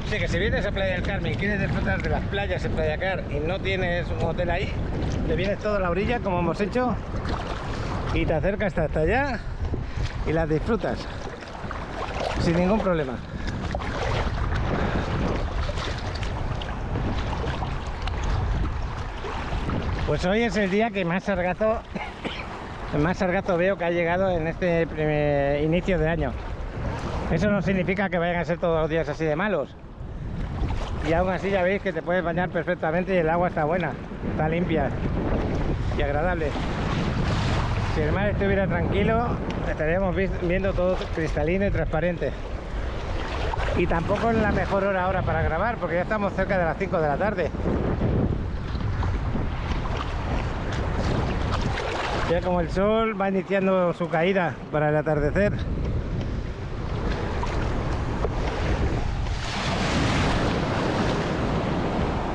Así que si vienes a Playa del Carmen y quieres disfrutar de las playas en Playa Car y no tienes un hotel ahí, te vienes toda la orilla como hemos hecho y te acercas hasta allá y las disfrutas sin ningún problema. Pues hoy es el día que más sargazo veo que ha llegado en este inicio de año. Eso no significa que vayan a ser todos los días así de malos. Y aún así ya veis que te puedes bañar perfectamente y el agua está buena, está limpia y agradable. Si el mar estuviera tranquilo, estaríamos viendo todo cristalino y transparente. Y tampoco es la mejor hora ahora para grabar, porque ya estamos cerca de las 5 de la tarde. Ya como el sol va iniciando su caída para el atardecer.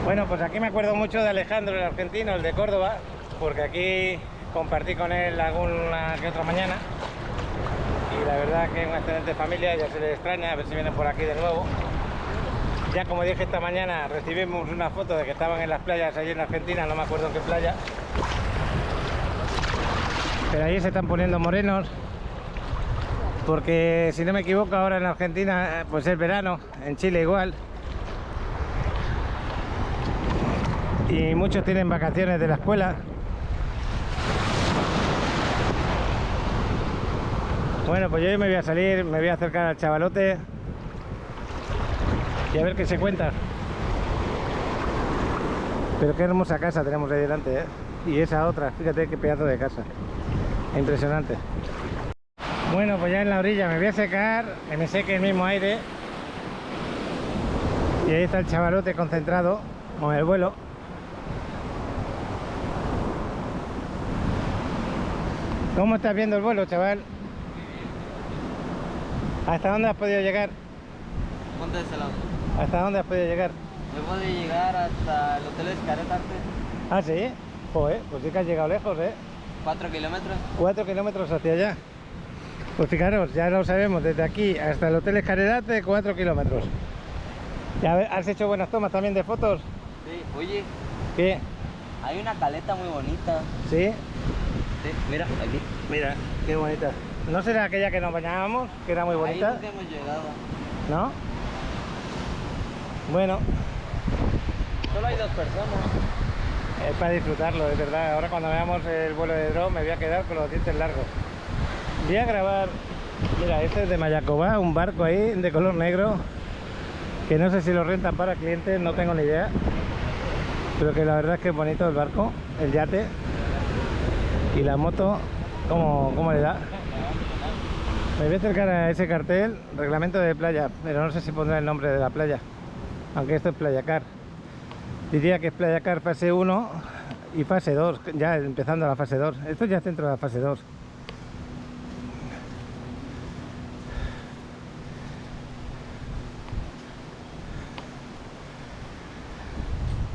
Bueno, pues aquí me acuerdo mucho de Alejandro, el argentino, el de Córdoba, porque aquí compartí con él alguna que otra mañana y la verdad que es una excelente familia, ya se les extraña, a ver si vienen por aquí de nuevo. Ya como dije esta mañana, recibimos una foto de que estaban en las playas allí en Argentina, no me acuerdo en qué playa, pero allí se están poniendo morenos, porque si no me equivoco ahora en Argentina pues es verano, en Chile igual. Y muchos tienen vacaciones de la escuela. Bueno, pues yo me voy a salir, me voy a acercar al chavalote y a ver qué se cuenta. Pero qué hermosa casa tenemos ahí delante, ¿eh? Y esa otra, fíjate qué pedazo de casa. Impresionante. Bueno, pues ya en la orilla me voy a secar, que me seque el mismo aire. Y ahí está el chavalote concentrado con el vuelo. ¿Cómo estás viendo el vuelo, chaval? ¿Hasta dónde has podido llegar? Ponte de ese lado. ¿Hasta dónde has podido llegar? Yo puedo llegar hasta el hotel Escareta. Ah, sí. Joder, pues sí que has llegado lejos, 4 kilómetros. 4 kilómetros hacia allá. Pues fijaros, ya lo sabemos, desde aquí hasta el hotel Escarelate, 4 kilómetros. Ya has hecho buenas tomas también de fotos. Sí, oye, ¿Qué? hay una caleta muy bonita. ¿Sí? Sí, mira, aquí. Mira, qué bonita. ¿No será aquella que nos bañábamos, que era muy bonita? Ahí nunca hemos llegado. ¿No? Bueno, Solo hay 2 personas. es para disfrutarlo, es verdad. Ahora cuando veamos el vuelo de dron me voy a quedar con los dientes largos. Voy a grabar, mira, este es de Mayacobá, un barco ahí de color negro, que no sé si lo rentan para clientes, no tengo ni idea, pero que la verdad es que es bonito el barco, el yate, y la moto, ¿cómo le da? Me voy a acercar a ese cartel, reglamento de playa, pero no sé si pondrá el nombre de la playa, aunque esto es Playacar. Diría que es Playacar fase 1 y fase 2, ya empezando la fase 2. Esto ya es dentro de la fase 2.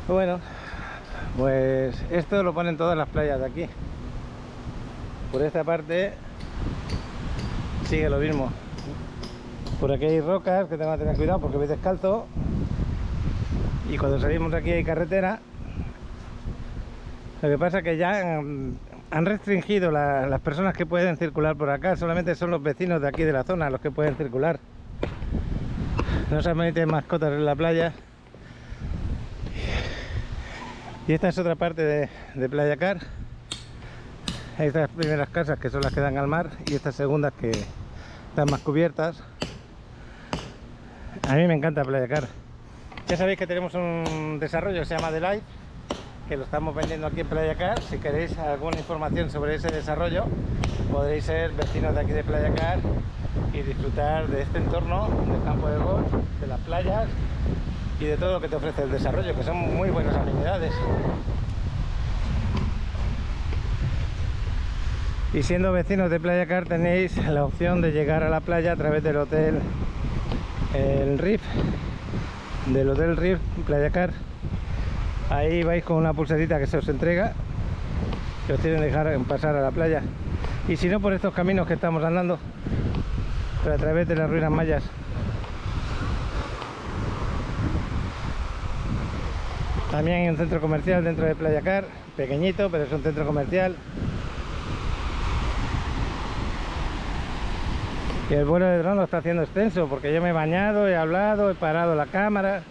Bueno, pues esto lo ponen todas las playas de aquí. Por esta parte sigue lo mismo. Por aquí hay rocas que tengo que tener cuidado porque voy descalzo. Y cuando salimos de aquí hay carretera. Lo que pasa es que ya han restringido las personas que pueden circular por acá. Solamente son los vecinos de aquí de la zona los que pueden circular. No se permiten mascotas en la playa. Y esta es otra parte de Playacar. Estas primeras casas que son las que dan al mar y estas segundas que están más cubiertas. A mí me encanta Playacar. Ya sabéis que tenemos un desarrollo que se llama The Life, que lo estamos vendiendo aquí en Playacar. Si queréis alguna información sobre ese desarrollo, podréis ser vecinos de aquí de Playacar y disfrutar de este entorno, del campo de golf, de las playas y de todo lo que te ofrece el desarrollo, que son muy buenas amenidades. Y siendo vecinos de Playacar tenéis la opción de llegar a la playa a través del hotel El Riff, del Hotel Riff Playacar. Ahí vais con una pulserita que se os entrega, que os tienen que dejar pasar a la playa. Y si no, por estos caminos que estamos andando, pero a través de las ruinas mayas. También hay un centro comercial dentro de Playacar, pequeñito, pero es un centro comercial. Y el vuelo de dron lo está haciendo extenso, porque yo me he bañado, he hablado, he parado la cámara.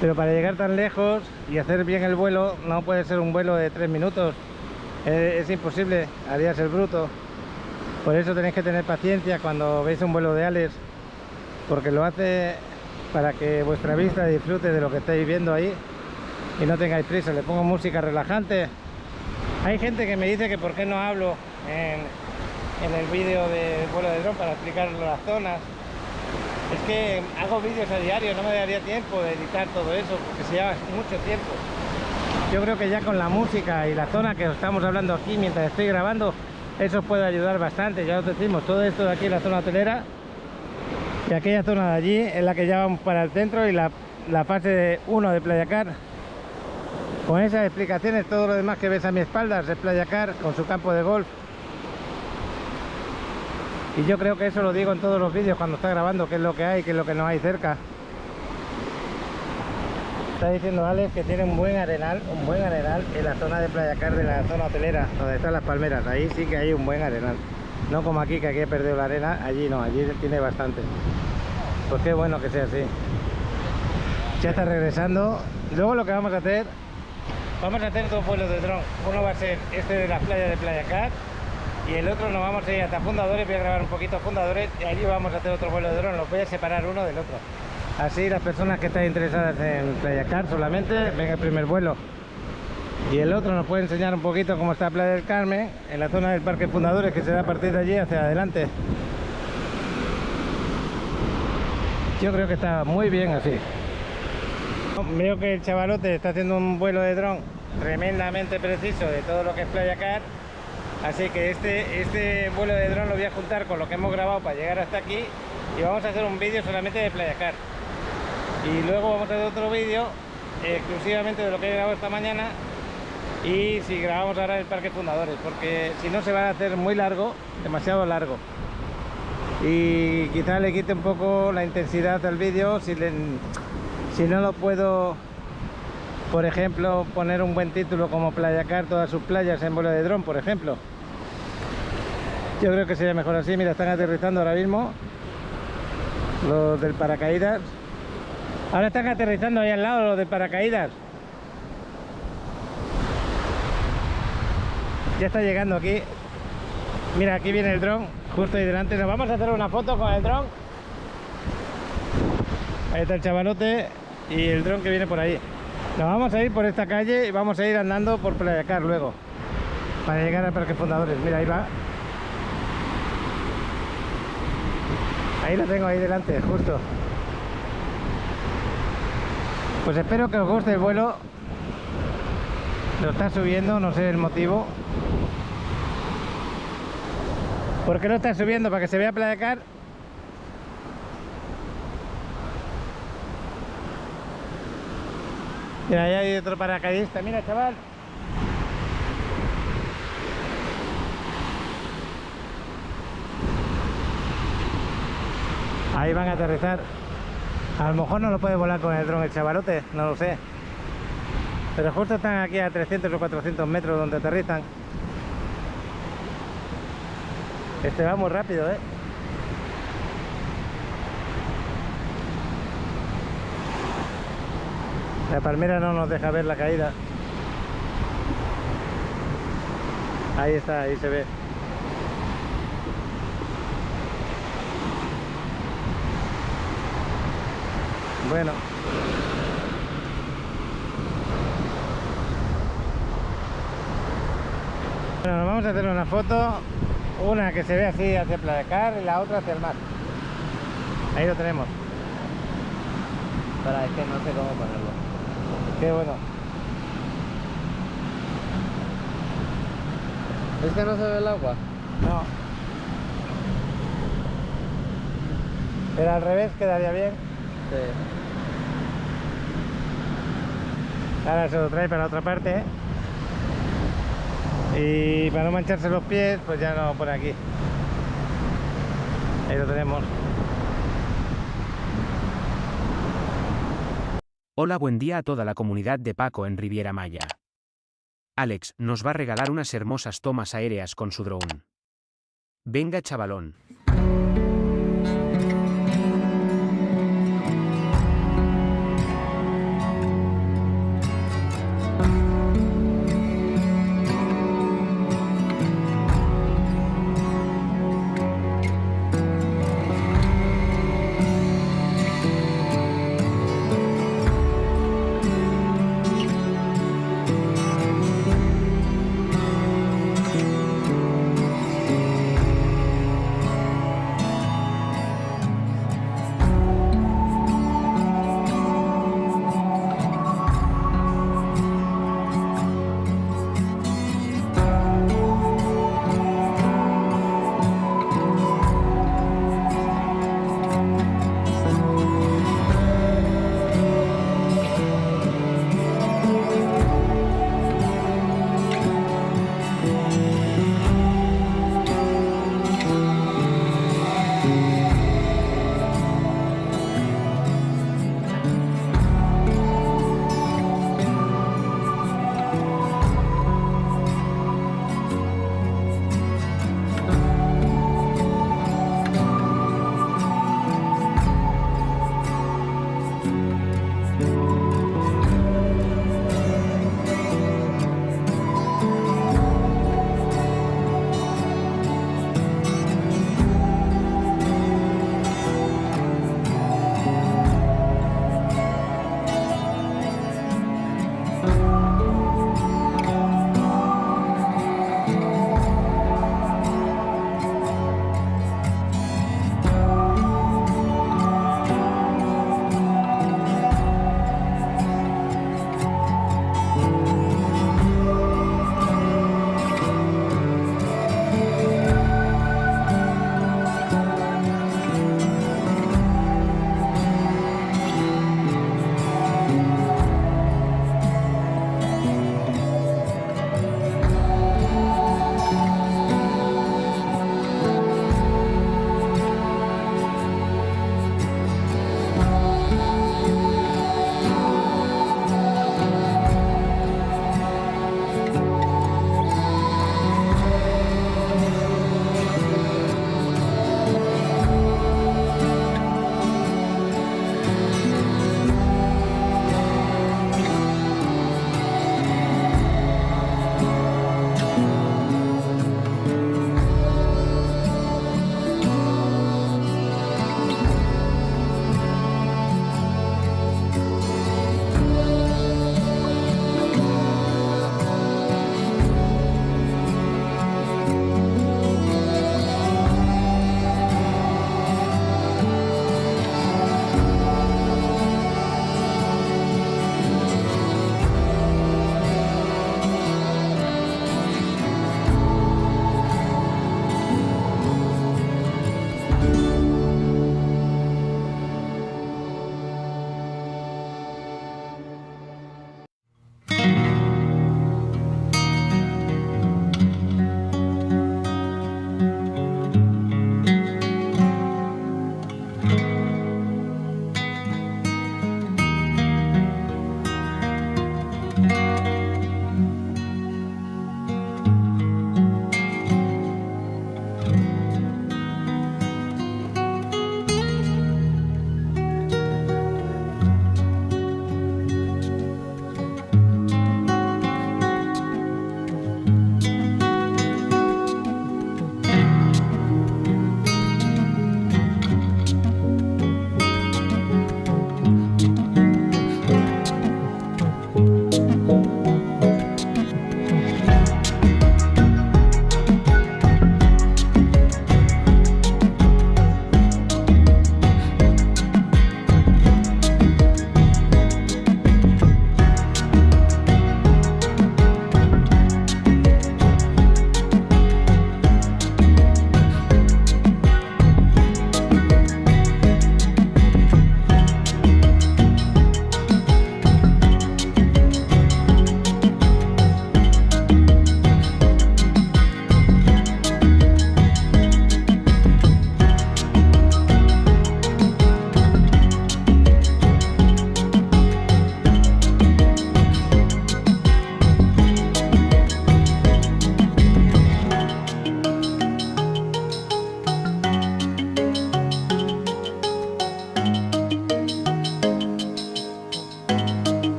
Pero para llegar tan lejos y hacer bien el vuelo, no puede ser un vuelo de 3 minutos. Es imposible, harías el bruto. Por eso tenéis que tener paciencia cuando veis un vuelo de Alex, porque lo hace para que vuestra vista disfrute de lo que estáis viendo ahí y no tengáis prisa. Le pongo música relajante. Hay gente que me dice que por qué no hablo en el vídeo de vuelo de dron para explicar las zonas. Es que hago vídeos a diario, no me daría tiempo de editar todo eso porque se lleva mucho tiempo. Yo creo que ya con la música y la zona que estamos hablando aquí mientras estoy grabando, eso puede ayudar bastante. Ya os decimos, todo esto de aquí es la zona hotelera y aquella zona de allí es la que ya vamos para el centro y la fase 1 de Playacar. Con esas explicaciones, todo lo demás que ves a mi espalda es Playacar con su campo de golf. Y yo creo que eso lo digo en todos los vídeos cuando está grabando, qué es lo que hay, qué es lo que no hay cerca. Está diciendo Alex que tiene un buen arenal en la zona de Playacar, de la zona hotelera, donde están las palmeras. Ahí sí que hay un buen arenal. No como aquí, que aquí he perdido la arena, allí no, allí tiene bastante. Pues qué bueno que sea así. Ya está regresando. Luego lo que vamos a hacer dos vuelos de dron. Uno va a ser este de las playas de Playacar y el otro nos vamos a ir hasta Fundadores. Voy a grabar un poquito Fundadores y allí vamos a hacer otro vuelo de dron. Los voy a separar uno del otro. Así las personas que están interesadas en Playacar solamente ven el primer vuelo. Y el otro nos puede enseñar un poquito cómo está Playa del Carmen, en la zona del Parque Fundadores, que será a partir de allí hacia adelante. Yo creo que está muy bien así. Veo que el chavalote está haciendo un vuelo de dron tremendamente preciso de todo lo que es Playa Car. Así que este vuelo de dron lo voy a juntar con lo que hemos grabado para llegar hasta aquí. Y vamos a hacer un vídeo solamente de Playa Car. Y luego vamos a hacer otro vídeo exclusivamente de lo que he grabado esta mañana. Y si grabamos ahora el Parque Fundadores, porque si no se va a hacer muy largo, demasiado largo. Y quizá le quite un poco la intensidad al vídeo si no lo puedo, por ejemplo, poner un buen título como Playa Car, todas sus playas en vuelo de dron, por ejemplo. Yo creo que sería mejor así. Mira, están aterrizando ahora mismo los del paracaídas. Ahora están aterrizando ahí al lado los del paracaídas. Ya está llegando aquí. Mira, aquí viene el dron, justo ahí delante. Nos vamos a hacer una foto con el dron. Ahí está el chavalote y el dron que viene por ahí. Nos vamos a ir por esta calle y vamos a ir andando por Playa Car luego, para llegar al Parque Fundadores. Mira, ahí va. Ahí lo tengo ahí delante, justo. Pues espero que os guste el vuelo. Lo está subiendo, no sé el motivo. ¿Por qué lo está subiendo? ¿Para que se vea Playa Car? Mira, ahí hay otro paracaidista. Mira, chaval. Ahí van a aterrizar. A lo mejor no lo puede volar con el dron el chavalote, no lo sé. Pero justo están aquí a 300 o 400 metros donde aterrizan. Este va muy rápido, ¿eh? La palmera no nos deja ver la caída. Ahí está, ahí se ve. Bueno. Bueno, nos vamos a hacer una foto. Una que se ve así hacia Playa Car y la otra hacia el mar. Ahí lo tenemos. Para, es que no sé cómo ponerlo. Qué bueno. Es que no se ve el agua. No. Pero al revés quedaría bien. Sí. Ahora se lo trae para la otra parte, ¿eh? Y para no mancharse los pies, pues ya no por aquí. Ahí lo tenemos. Hola, buen día a toda la comunidad de Paco en Riviera Maya. Alex nos va a regalar unas hermosas tomas aéreas con su drone. Venga, chavalón.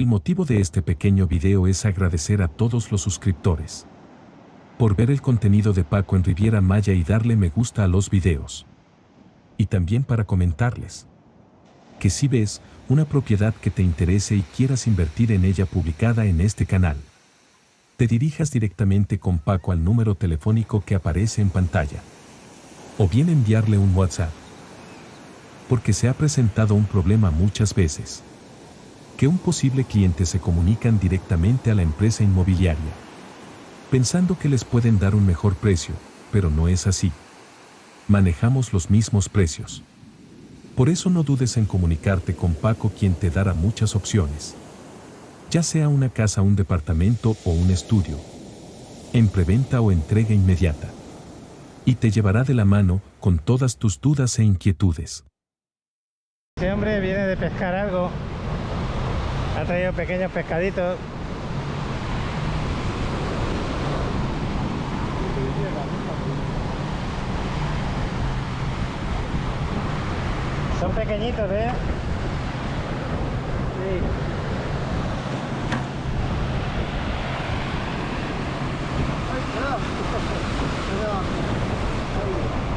El motivo de este pequeño video es agradecer a todos los suscriptores por ver el contenido de Paco en Riviera Maya y darle me gusta a los videos. Y también para comentarles que si ves una propiedad que te interese y quieras invertir en ella publicada en este canal, te dirijas directamente con Paco al número telefónico que aparece en pantalla. O bien enviarle un WhatsApp. Porque se ha presentado un problema muchas veces. Que un posible cliente se comunican directamente a la empresa inmobiliaria, pensando que les pueden dar un mejor precio, pero no es así. Manejamos los mismos precios. Por eso no dudes en comunicarte con Paco, quien te dará muchas opciones. Ya sea una casa, un departamento o un estudio, en preventa o entrega inmediata. Y te llevará de la mano con todas tus dudas e inquietudes. Este hombre viene de pescar algo. Ha traído pequeños pescaditos. Son pequeñitos, ¿eh? Sí.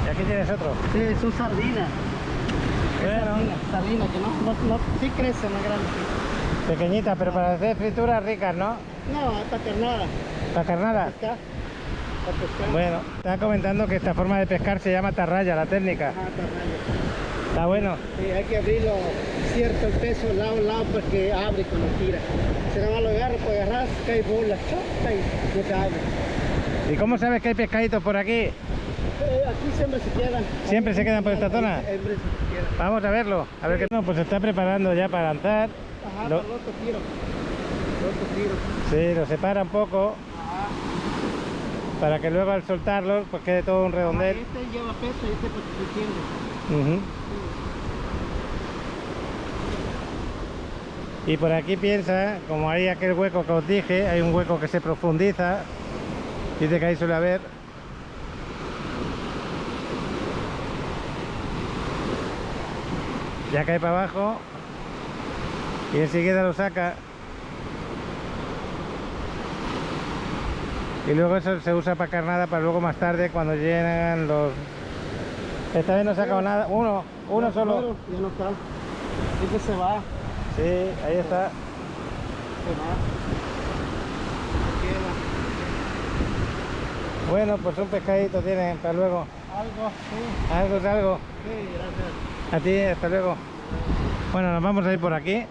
Y aquí tienes otro. Sí, son sardinas. Bueno, Sardinas que no sí crecen más grandes. pequeñitas, pero para hacer frituras ricas, ¿no? No, esta carnada. ¿La carnada? Pescar. Para pescar. Bueno, estaba comentando que esta forma de pescar se llama tarraya, la técnica. Ajá, tarraya. Está bueno. Sí, hay que abrirlo cierto el peso lado a lado porque abre cuando tira. Si nada más lo agarra, pues agarras, cae bola, choca y no cae. ¿Y cómo sabes que hay pescaditos por aquí? Aquí siempre se quedan. ¿Siempre se quedan por esta zona? Siempre se quedan. Vamos a verlo. A ver qué. No, pues se está preparando ya para lanzar. Ajá, Lo- para el otro tiro. El otro tiro. Sí, lo separa un poco Ajá. para que luego al soltarlo pues quede todo un redondel. Este lleva peso y este pues se tiende. Ujú. Y por aquí piensa, como hay aquel hueco que os dije, hay un hueco que se profundiza. Dice que ahí suele haber. Ya cae para abajo y enseguida lo saca. Y luego eso se usa para carnada para luego más tarde cuando llegan los... Esta vez no he sacado nada, uno solo. Ya no está. Este se va. Sí, ahí está. Se va. Queda. Bueno, pues un pescadito tienen para luego. Algo, sí. Algo es algo. Sí, gracias. A ti, hasta luego. Bueno, nos vamos a ir por aquí.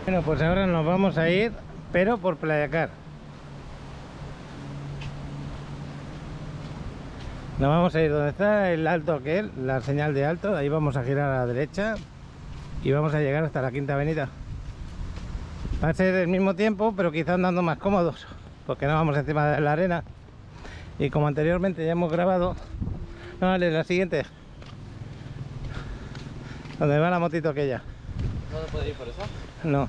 Bueno, pues ahora nos vamos a ir, pero por Playacar. Nos vamos a ir donde está el alto aquel, la señal de alto. Ahí vamos a girar a la derecha y vamos a llegar hasta la Quinta Avenida. Va a ser el mismo tiempo, pero quizá andando más cómodos, porque no vamos encima de la arena. Y como anteriormente ya hemos grabado, no, vale, la siguiente. ¿Dónde va la motito aquella? ¿No se puede ir por eso? No.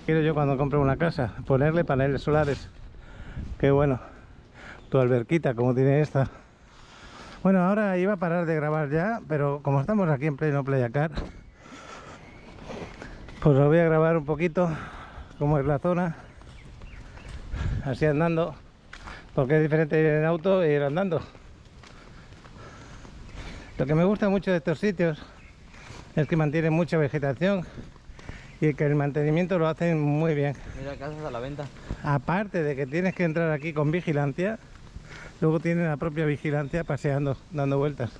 Quiero yo cuando compro una casa, ponerle paneles solares. Qué bueno. Tu alberquita como tiene esta. Bueno, ahora iba a parar de grabar ya, pero como estamos aquí en pleno Playacar, pues os voy a grabar un poquito cómo es la zona. Así andando, porque es diferente ir en auto e ir andando. Lo que me gusta mucho de estos sitios es que mantienen mucha vegetación y que el mantenimiento lo hacen muy bien. Mira, casas a la venta. Aparte de que tienes que entrar aquí con vigilancia, luego tienen la propia vigilancia paseando, dando vueltas.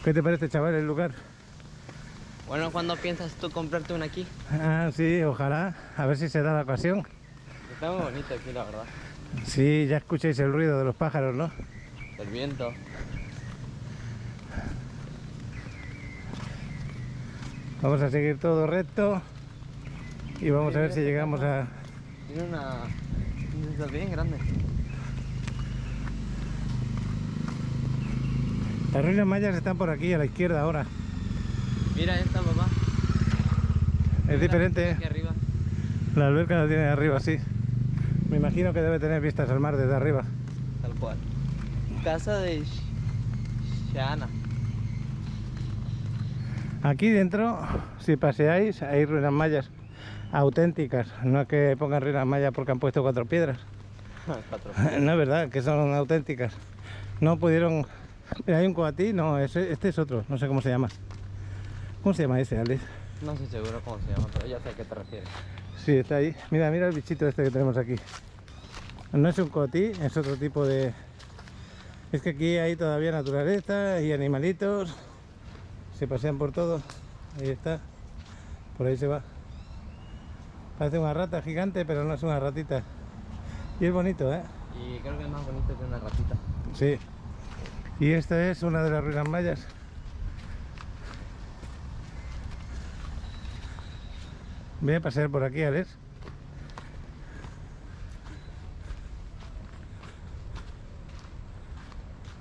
¿Qué te parece, chaval, el lugar? Bueno, ¿cuándo piensas tú comprarte una aquí? Ah, sí, ojalá, a ver si se da la ocasión. Está muy bonito aquí, la verdad. Sí, ya escucháis el ruido de los pájaros, ¿no? El viento. Vamos a seguir todo recto y vamos a ver si llegamos a... Tiene una isla bien grande. Las ruinas mayas están por aquí, a la izquierda ahora. Mira esta, papá. Es diferente, Aquí arriba. la alberca la tiene arriba, sí. Me imagino que debe tener vistas al mar desde arriba. Tal cual. Casa de Shana. Aquí dentro, si paseáis, hay ruinas mayas auténticas. No es que pongan ruinas mayas porque han puesto 4 piedras. No es verdad, que son auténticas. No pudieron... Mira, hay un coatí, no, este es otro, no sé cómo se llama. ¿Cómo se llama ese, Alex? No sé seguro cómo se llama, pero ya sé a qué te refieres. Sí, está ahí. Mira, mira el bichito este que tenemos aquí. No es un coatí, es otro tipo de... Es que aquí hay todavía naturaleza y animalitos. Se pasean por todo. Ahí está. Por ahí se va. Parece una rata gigante, pero no es una ratita. Y es bonito, ¿eh? Y creo que es más bonito que una ratita. Sí. Y esta es una de las ruinas mayas. Voy a pasear por aquí, Alex.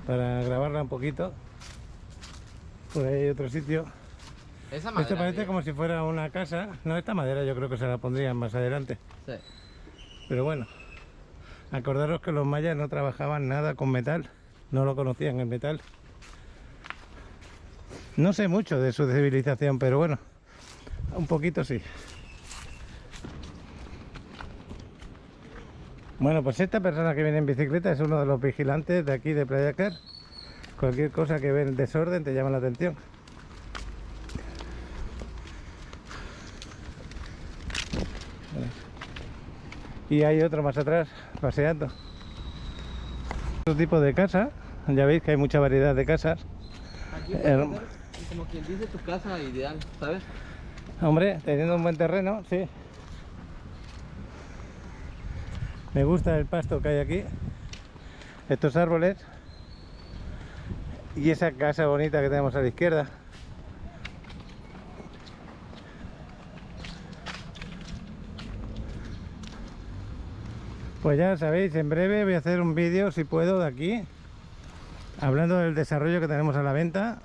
Para grabarla un poquito. Por ahí hay otro sitio. Esa madera. Esto parece como si fuera una casa. No, esta madera yo creo que se la pondrían más adelante. Sí. Pero bueno, acordaros que los mayas no trabajaban nada con metal. No lo conocían el metal. No sé mucho de su civilización, pero bueno, un poquito sí. Bueno, pues esta persona que viene en bicicleta es uno de los vigilantes de aquí de Playa Car. Cualquier cosa que ve en desorden te llama la atención. Y hay otro más atrás, paseando. Otro tipo de casa, ya veis que hay mucha variedad de casas. Aquí puede ser, como quien dice, tu casa ideal, ¿sabes? Hombre, teniendo un buen terreno, sí. Me gusta el pasto que hay aquí, estos árboles y esa casa bonita que tenemos a la izquierda. Pues ya sabéis, en breve voy a hacer un vídeo, si puedo, de aquí, hablando del desarrollo que tenemos a la venta.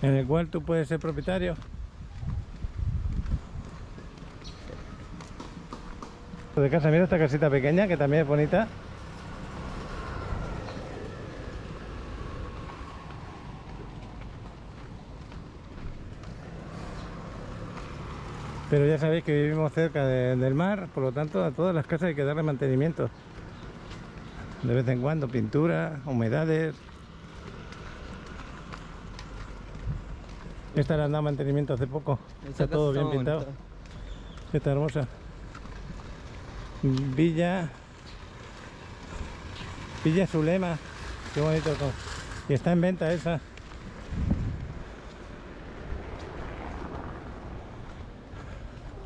En el cual tú puedes ser propietario. De casa, mira esta casita pequeña que también es bonita. Pero ya sabéis que vivimos cerca del mar, por lo tanto a todas las casas hay que darle mantenimiento. De vez en cuando, pintura, humedades. Esta le han dado mantenimiento hace poco. Está todo bien pintado. Está hermosa. Villa Zulema. Qué bonito todo. Y está en venta esa.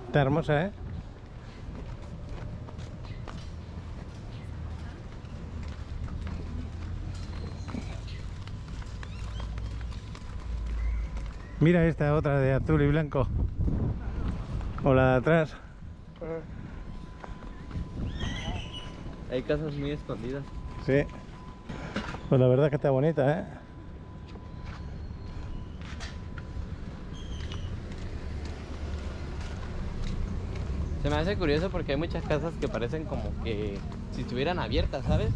Está hermosa, ¿eh? Mira esta otra de azul y blanco. O la de atrás. Hay casas muy escondidas. Sí. Pues la verdad es que está bonita, ¿eh? Se me hace curioso porque hay muchas casas que parecen como que si estuvieran abiertas, ¿sabes?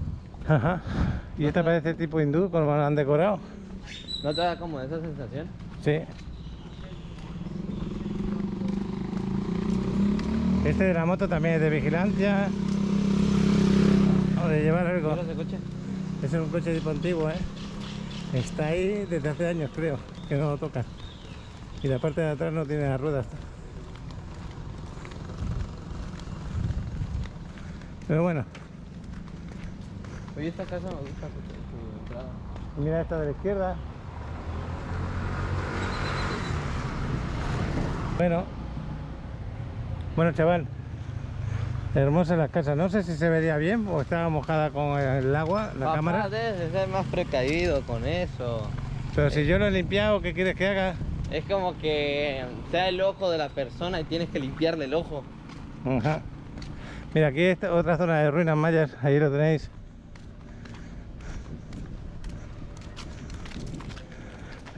Ajá. Y esta parece tipo hindú, como la han decorado. ¿No te da como esa sensación? Sí. Este de la moto también es de vigilancia. O de llevar algo. ¿Mira ese coche? Ese es un coche tipo antiguo, ¿eh? Está ahí desde hace años, creo, que no lo toca. Y la parte de atrás no tiene las ruedas. Pero bueno. Oye, esta casa me gusta su entrada. Y mira esta de la izquierda. Bueno chaval, hermosas las casas. No sé si se vería bien o estaba mojada con el agua, la cámara. Debes de ser más precavido con eso. Pero si yo lo he limpiado, ¿qué quieres que haga? Es como que sea el ojo de la persona y tienes que limpiarle el ojo. Ajá. Mira, aquí está otra zona de ruinas mayas, ahí lo tenéis.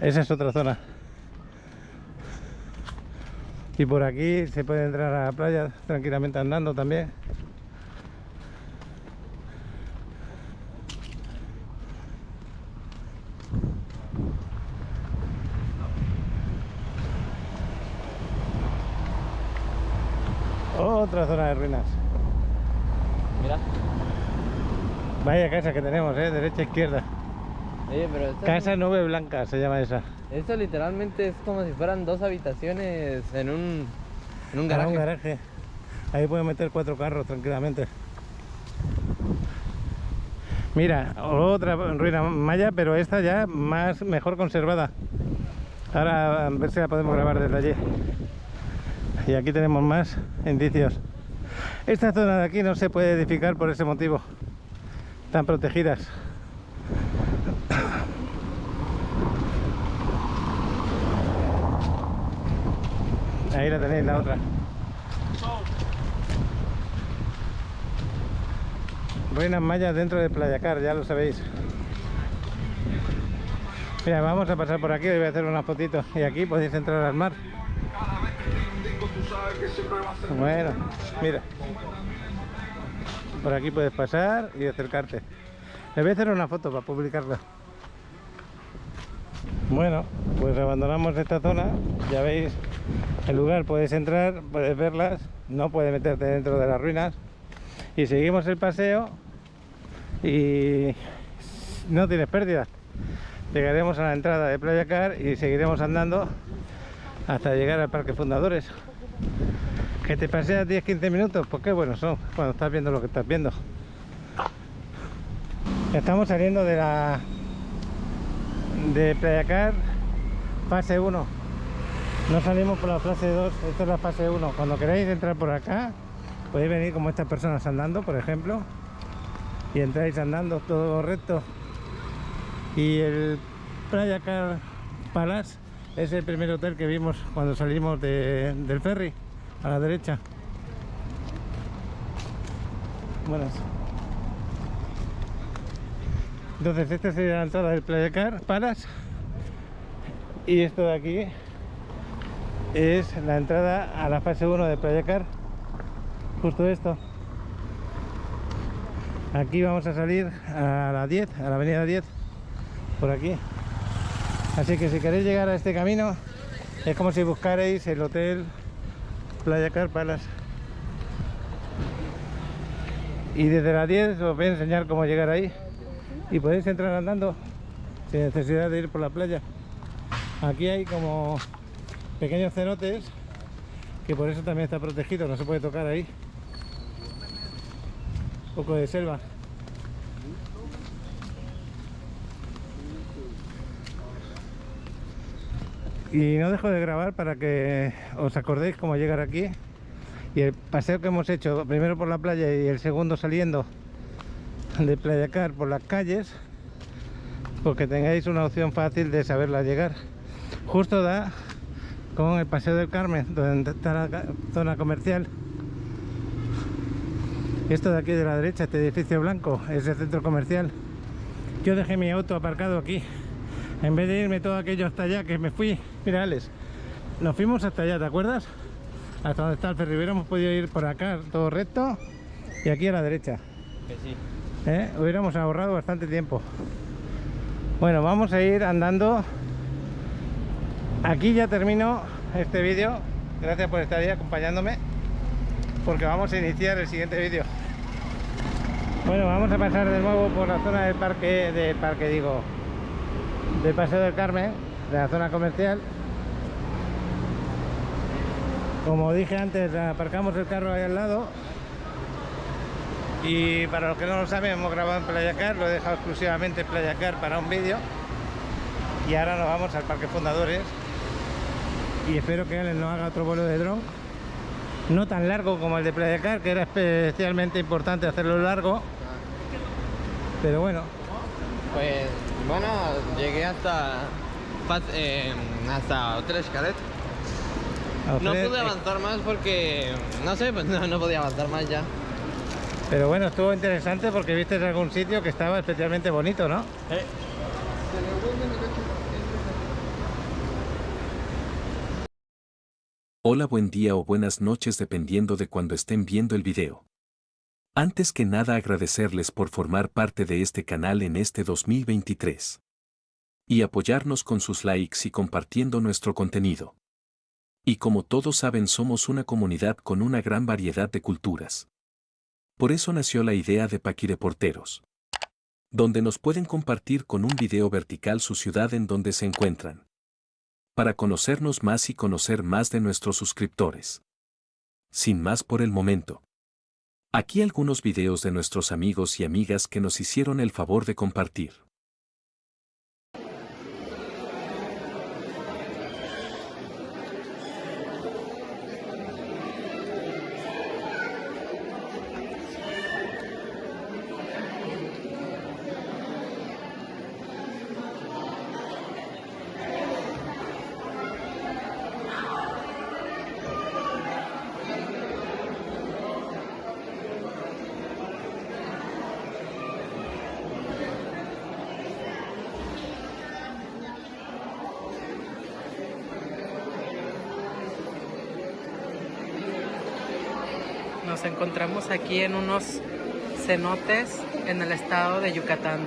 Esa es otra zona. Y por aquí se puede entrar a la playa tranquilamente andando también. Otra zona de ruinas. Mira. Vaya casa que tenemos, derecha e izquierda. Oye, pero esta Casa Nube Blanca se llama esa. esto literalmente es como si fueran 2 habitaciones en un Ahora garaje. un garaje. Ahí pueden meter 4 carros tranquilamente. Mira, otra ruina maya, pero esta ya mejor conservada. Ahora a ver si la podemos grabar desde allí. Y aquí tenemos más indicios. Esta zona de aquí no se puede edificar por ese motivo. Están protegidas. Ahí la tenéis, la otra. Ruinas mayas dentro de Playacar, ya lo sabéis. Mira, vamos a pasar por aquí, os voy a hacer una fotito. Y aquí podéis entrar al mar. Bueno, mira. Por aquí puedes pasar y acercarte. Les voy a hacer una foto para publicarla. Bueno, pues abandonamos esta zona. Ya veis el lugar, puedes entrar, puedes verlas. No puedes meterte dentro de las ruinas. Y seguimos el paseo y no tienes pérdida. Llegaremos a la entrada de Playacar y seguiremos andando hasta llegar al Parque Fundadores. Que te paseas 10-15 minutos, pues qué buenos son cuando estás viendo lo que estás viendo. Estamos saliendo de Playacar fase 1. No salimos por la fase 2, esta es la fase 1. Cuando queráis entrar por acá, podéis venir como estas personas andando, por ejemplo, y entráis andando todo recto. Y el Playacar Palace es el primer hotel que vimos cuando salimos del ferry, a la derecha. Buenas. Entonces esta sería la entrada del Playacar Palace y esto de aquí es la entrada a la fase 1 de Playacar. Justo esto. Aquí vamos a salir a la 10, a la avenida 10, por aquí. Así que si queréis llegar a este camino es como si buscarais el hotel Playacar Palace. Y desde la 10 os voy a enseñar cómo llegar ahí. Y podéis entrar andando sin necesidad de ir por la playa. Aquí hay como pequeños cenotes, que por eso también está protegido, no se puede tocar ahí. Un poco de selva. Y no dejo de grabar para que os acordéis cómo llegar aquí. Y el paseo que hemos hecho, primero por la playa y el segundo saliendo de Playacar por las calles, porque tengáis una opción fácil de saberla llegar. Justo da con el Paseo del Carmen, donde está la zona comercial. Esto de aquí de la derecha, este edificio blanco, es el centro comercial. Yo dejé mi auto aparcado aquí, en vez de irme todo aquello hasta allá, que me fui. Mira, Alex, nos fuimos hasta allá, ¿te acuerdas? Hasta donde está el ferry. Hubiéramos podido ir por acá todo recto y aquí a la derecha. Que sí. Hubiéramos ahorrado bastante tiempo. Bueno, vamos a ir andando. Aquí ya termino este vídeo. Gracias por estar ahí acompañándome, porque vamos a iniciar el siguiente vídeo. Bueno, vamos a pasar de nuevo por la zona del del Paseo del Carmen, de la zona comercial. Como dije antes, aparcamos el carro ahí al lado. Y para los que no lo saben, hemos grabado en Playacar, lo he dejado exclusivamente en Playacar para un vídeo. Y ahora nos vamos al Parque Fundadores. Y espero que Alex nos haga otro vuelo de dron. No tan largo como el de Playacar, que era especialmente importante hacerlo largo. Pero bueno. Pues bueno, llegué hasta Hotel Escalet. No pude avanzar más porque, no sé, pues no podía avanzar más ya. Pero bueno, estuvo interesante porque viste algún sitio que estaba especialmente bonito, ¿no? Hola, buen día o buenas noches dependiendo de cuando estén viendo el video. Antes que nada agradecerles por formar parte de este canal en este 2023. Y apoyarnos con sus likes y compartiendo nuestro contenido. Y como todos saben, somos una comunidad con una gran variedad de culturas. Por eso nació la idea de Paquireporteros, donde nos pueden compartir con un video vertical su ciudad en donde se encuentran, para conocernos más y conocer más de nuestros suscriptores. Sin más por el momento. Aquí algunos videos de nuestros amigos y amigas que nos hicieron el favor de compartir. Nos encontramos aquí en unos cenotes en el estado de Yucatán.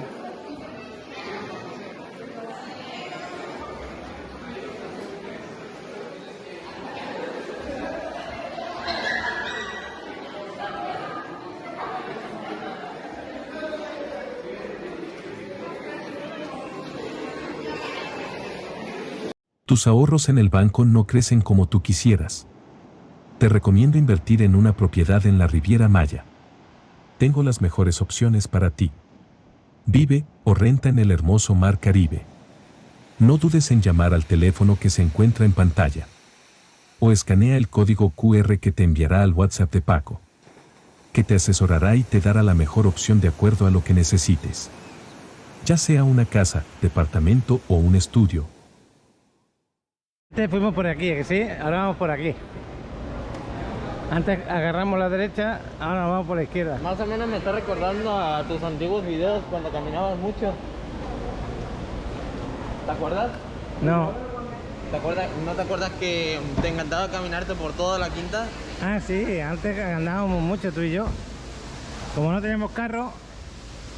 Tus ahorros en el banco no crecen como tú quisieras. Te recomiendo invertir en una propiedad en la Riviera Maya. Tengo las mejores opciones para ti. Vive o renta en el hermoso Mar Caribe. No dudes en llamar al teléfono que se encuentra en pantalla. O escanea el código QR que te enviará al WhatsApp de Paco, que te asesorará y te dará la mejor opción de acuerdo a lo que necesites. Ya sea una casa, departamento o un estudio. Antes fuimos por aquí, ¿que sí? Ahora vamos por aquí. Antes agarramos la derecha, ahora vamos por la izquierda. Más o menos me está recordando a tus antiguos videos cuando caminabas mucho. ¿Te acuerdas? No. ¿No te acuerdas que te encantaba caminarte por toda la quinta? Ah, sí, antes andábamos mucho tú y yo. Como no teníamos carro,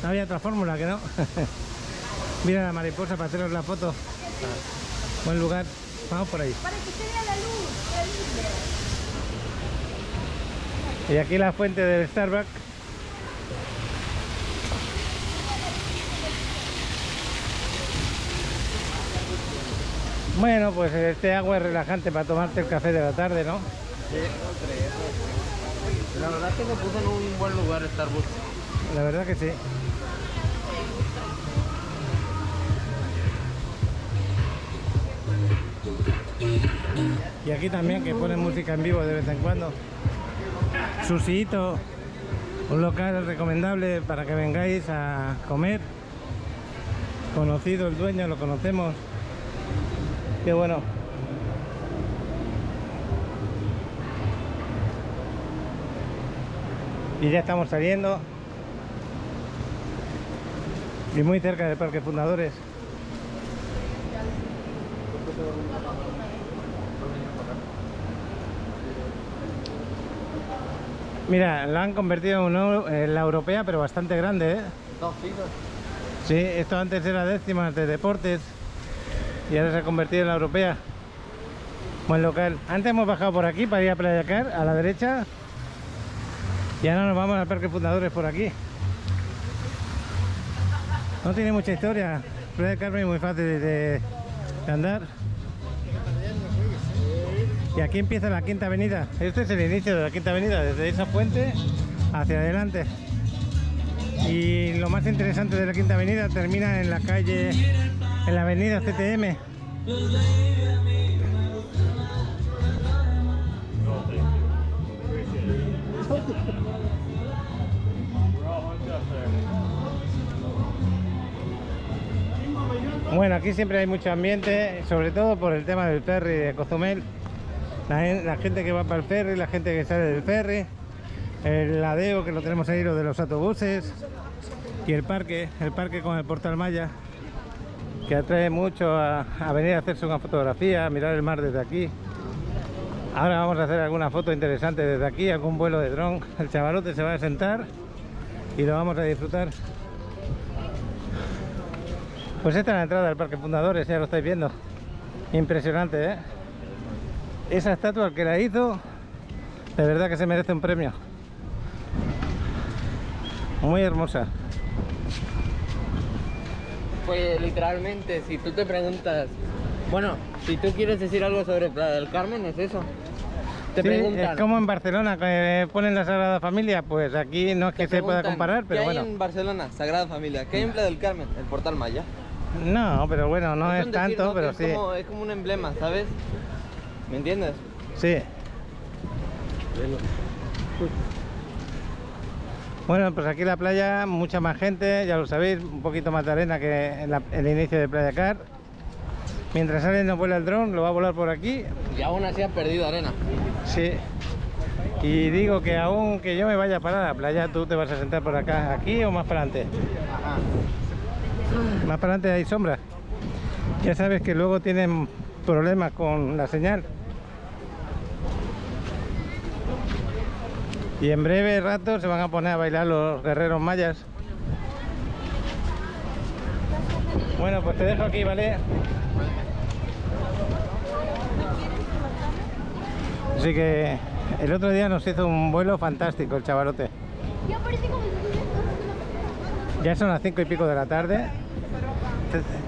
no había otra fórmula que no. Mira la mariposa para haceros la foto. Buen lugar. Vamos por ahí. Para que se vea la luz. Y aquí la fuente del Starbucks. Bueno, pues este agua es relajante para tomarte el café de la tarde, ¿no? Sí, la verdad es que se puso en un buen lugar Starbucks. La verdad que sí. Y aquí también que ponen música en vivo de vez en cuando. Susito, un local recomendable para que vengáis a comer. Conocido el dueño, lo conocemos. Qué bueno. Y ya estamos saliendo. Y muy cerca del Parque Fundadores. Mira, la han convertido en la europea, pero bastante grande, ¿eh? Dos pisos. Sí, esto antes era décimas de deportes y ahora se ha convertido en la europea. Buen local. Antes hemos bajado por aquí para ir a Playa Car, a la derecha. Y ahora nos vamos al Parque Fundadores por aquí. No tiene mucha historia. Playa Carmen es muy fácil de andar. Y aquí empieza la Quinta Avenida. Este es el inicio de la Quinta Avenida, desde esa fuente hacia adelante. Y lo más interesante de la Quinta Avenida termina en la calle, en la avenida CTM. Bueno, aquí siempre hay mucho ambiente, sobre todo por el tema del ferry de Cozumel. La gente que va para el ferry, la gente que sale del ferry, el ladeo que lo tenemos ahí, lo de los autobuses, y el parque con el Portal Maya, que atrae mucho a venir a hacerse una fotografía, a mirar el mar desde aquí. Ahora vamos a hacer alguna foto interesante desde aquí, algún vuelo de dron. El chavalote se va a sentar y lo vamos a disfrutar. Pues esta es la entrada del Parque Fundadores, ya lo estáis viendo. Impresionante, ¿eh? esa estatua, el que la hizo, de verdad que se merece un premio. Muy hermosa. Pues literalmente, si tú te preguntas, bueno, si tú quieres decir algo sobre Playa del Carmen, es eso. Te Sí, preguntan, es como en Barcelona, que ponen la Sagrada Familia, pues aquí no es que te se pueda preguntan, comparar, pero ¿qué bueno. hay en Barcelona? Sagrada Familia. ¿Qué hay en Playa del Carmen? El Portal Maya. No, pero bueno, no es un decir, tanto, ¿no? pero Que sí. es como un emblema, ¿sabes? ¿Me entiendes? Sí. Bueno, pues aquí la playa, mucha más gente, ya lo sabéis, un poquito más de arena que en el inicio de Playa Car. Mientras sale nos vuela el dron, lo va a volar por aquí. Y aún así ha perdido arena. Sí. Y digo que aún que yo me vaya para la playa, tú te vas a sentar por acá, aquí o más para adelante. Más para adelante hay sombra. Ya sabes que luego tienen problemas con la señal. Y en breve rato se van a poner a bailar los guerreros mayas. Bueno, pues te dejo aquí, ¿vale? Así que el otro día nos hizo un vuelo fantástico el chavalote. Ya son las 5 y pico de la tarde.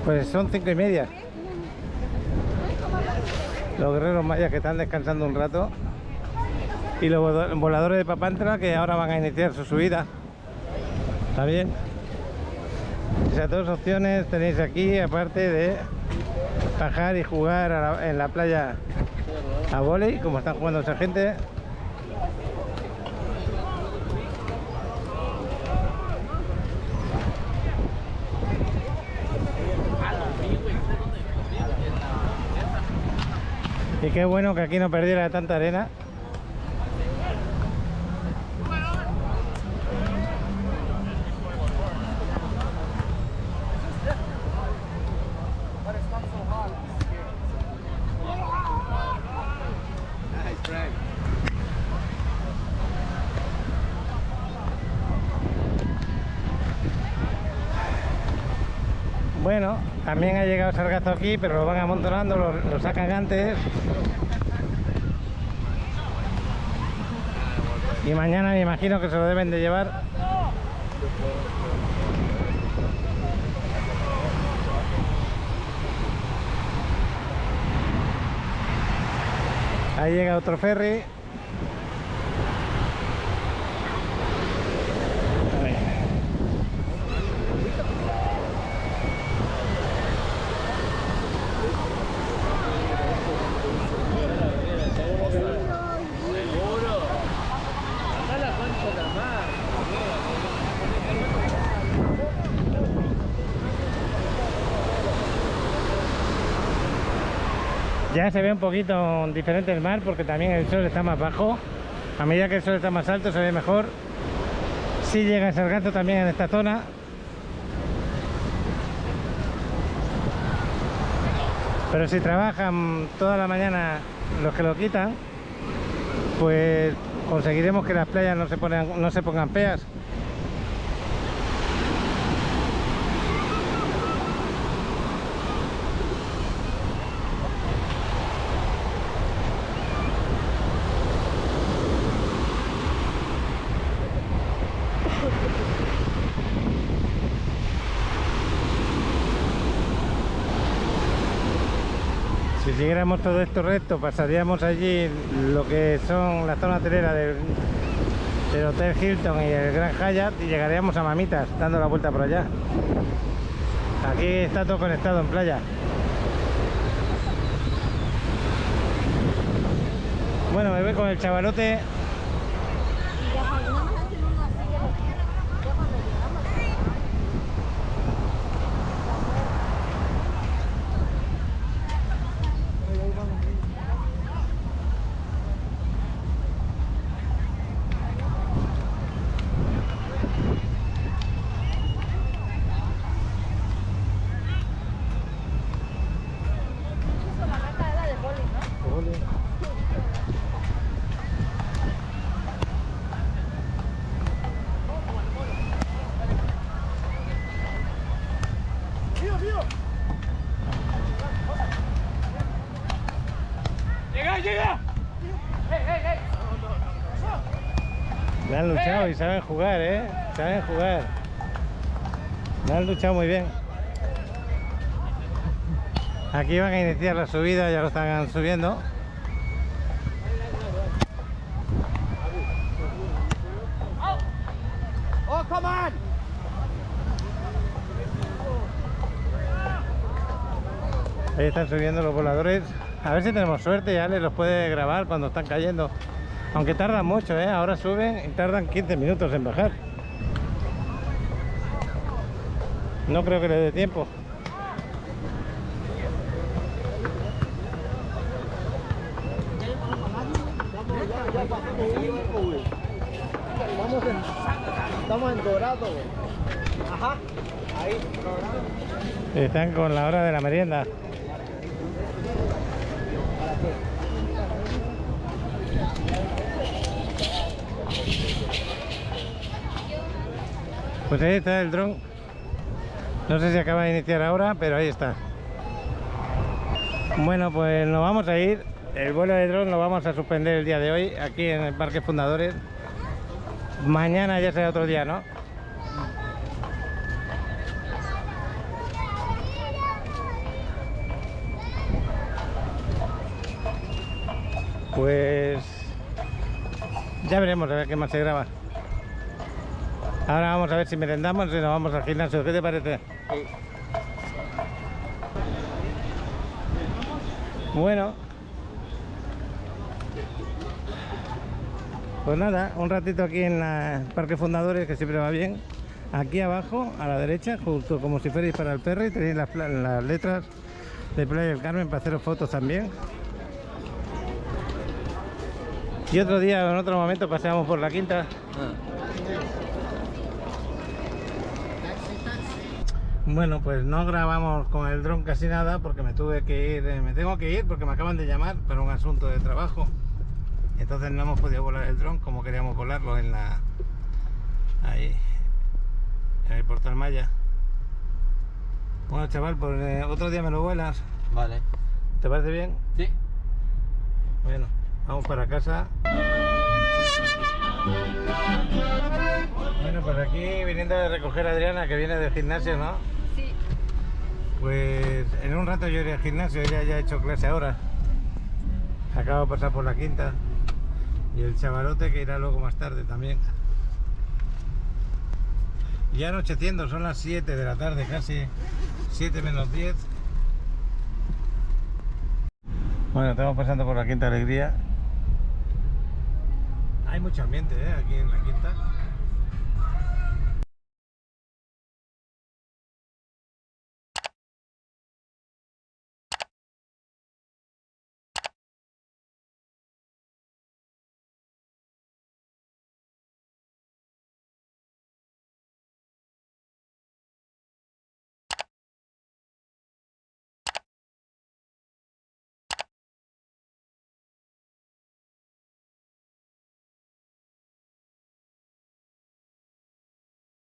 Pues son 5 y media. Los guerreros mayas que están descansando un rato. Y los voladores de Papantla que ahora van a iniciar su subida. ¿Está bien? Esas dos opciones tenéis aquí, aparte de bajar y jugar en la playa a vóley, como están jugando esa gente. Y qué bueno que aquí no perdiera tanta arena. Bueno, también ha llegado sargazo aquí, pero lo van amontonando, lo sacan antes. Y mañana me imagino que se lo deben de llevar. Ahí llega otro ferry. Ya se ve un poquito diferente el mar porque también el sol está más bajo. A medida que el sol está más alto se ve mejor. Sí llega el sargazo también en esta zona. Pero si trabajan toda la mañana los que lo quitan, pues conseguiremos que las playas no se pongan feas. Si siguiéramos todo esto recto, pasaríamos allí lo que son la zona hotelera del Hotel Hilton y el Gran Hyatt y llegaríamos a Mamitas, dando la vuelta por allá. Aquí está todo conectado en playa. Bueno, me voy con el chavalote. Le han luchado y saben jugar, ¿eh? Saben jugar. Le han luchado muy bien. Aquí van a iniciar la subida, ya lo están subiendo. Ahí están subiendo los voladores. A ver si tenemos suerte y Ale los puede grabar cuando están cayendo. Aunque tardan mucho, ¿eh? Ahora suben y tardan 15 minutos en bajar. No creo que le dé tiempo. Estamos en Dorado. Ajá. Ahí, Dorado. Están con la hora de la merienda. Pues ahí está el dron. No sé si acaba de iniciar ahora, pero ahí está. Bueno, pues nos vamos a ir. El vuelo de dron lo vamos a suspender el día de hoy aquí en el Parque Fundadores. Mañana ya será otro día, ¿no? Pues ya veremos a ver qué más se graba. Ahora vamos a ver si merendamos y nos vamos al gimnasio. ¿Qué te parece? Bueno, pues nada, un ratito aquí en el Parque Fundadores, que siempre va bien. Aquí abajo, a la derecha, justo como si fuerais para el ferry, tenéis las letras de Playa del Carmen para haceros fotos también. Y otro día, en otro momento, paseamos por la quinta. Bueno, pues no grabamos con el dron casi nada porque me tuve que ir, me tengo que ir porque me acaban de llamar para un asunto de trabajo. Entonces no hemos podido volar el dron como queríamos volarlo en ahí, en el Portal Maya. Bueno, chaval, pues otro día me lo vuelas. Vale. ¿Te parece bien? Sí. Bueno, vamos para casa. Bueno, pues aquí viniendo a recoger a Adriana, que viene del gimnasio, ¿no? Sí. Pues en un rato yo iré al gimnasio, ella ya ha hecho clase ahora. Acabo de pasar por la quinta. Y el chavalote que irá luego más tarde también. Ya anocheciendo, son las 7 de la tarde casi, 7 menos 10. Bueno, estamos pasando por la Quinta Alegría. Hay mucho ambiente aquí en la quinta.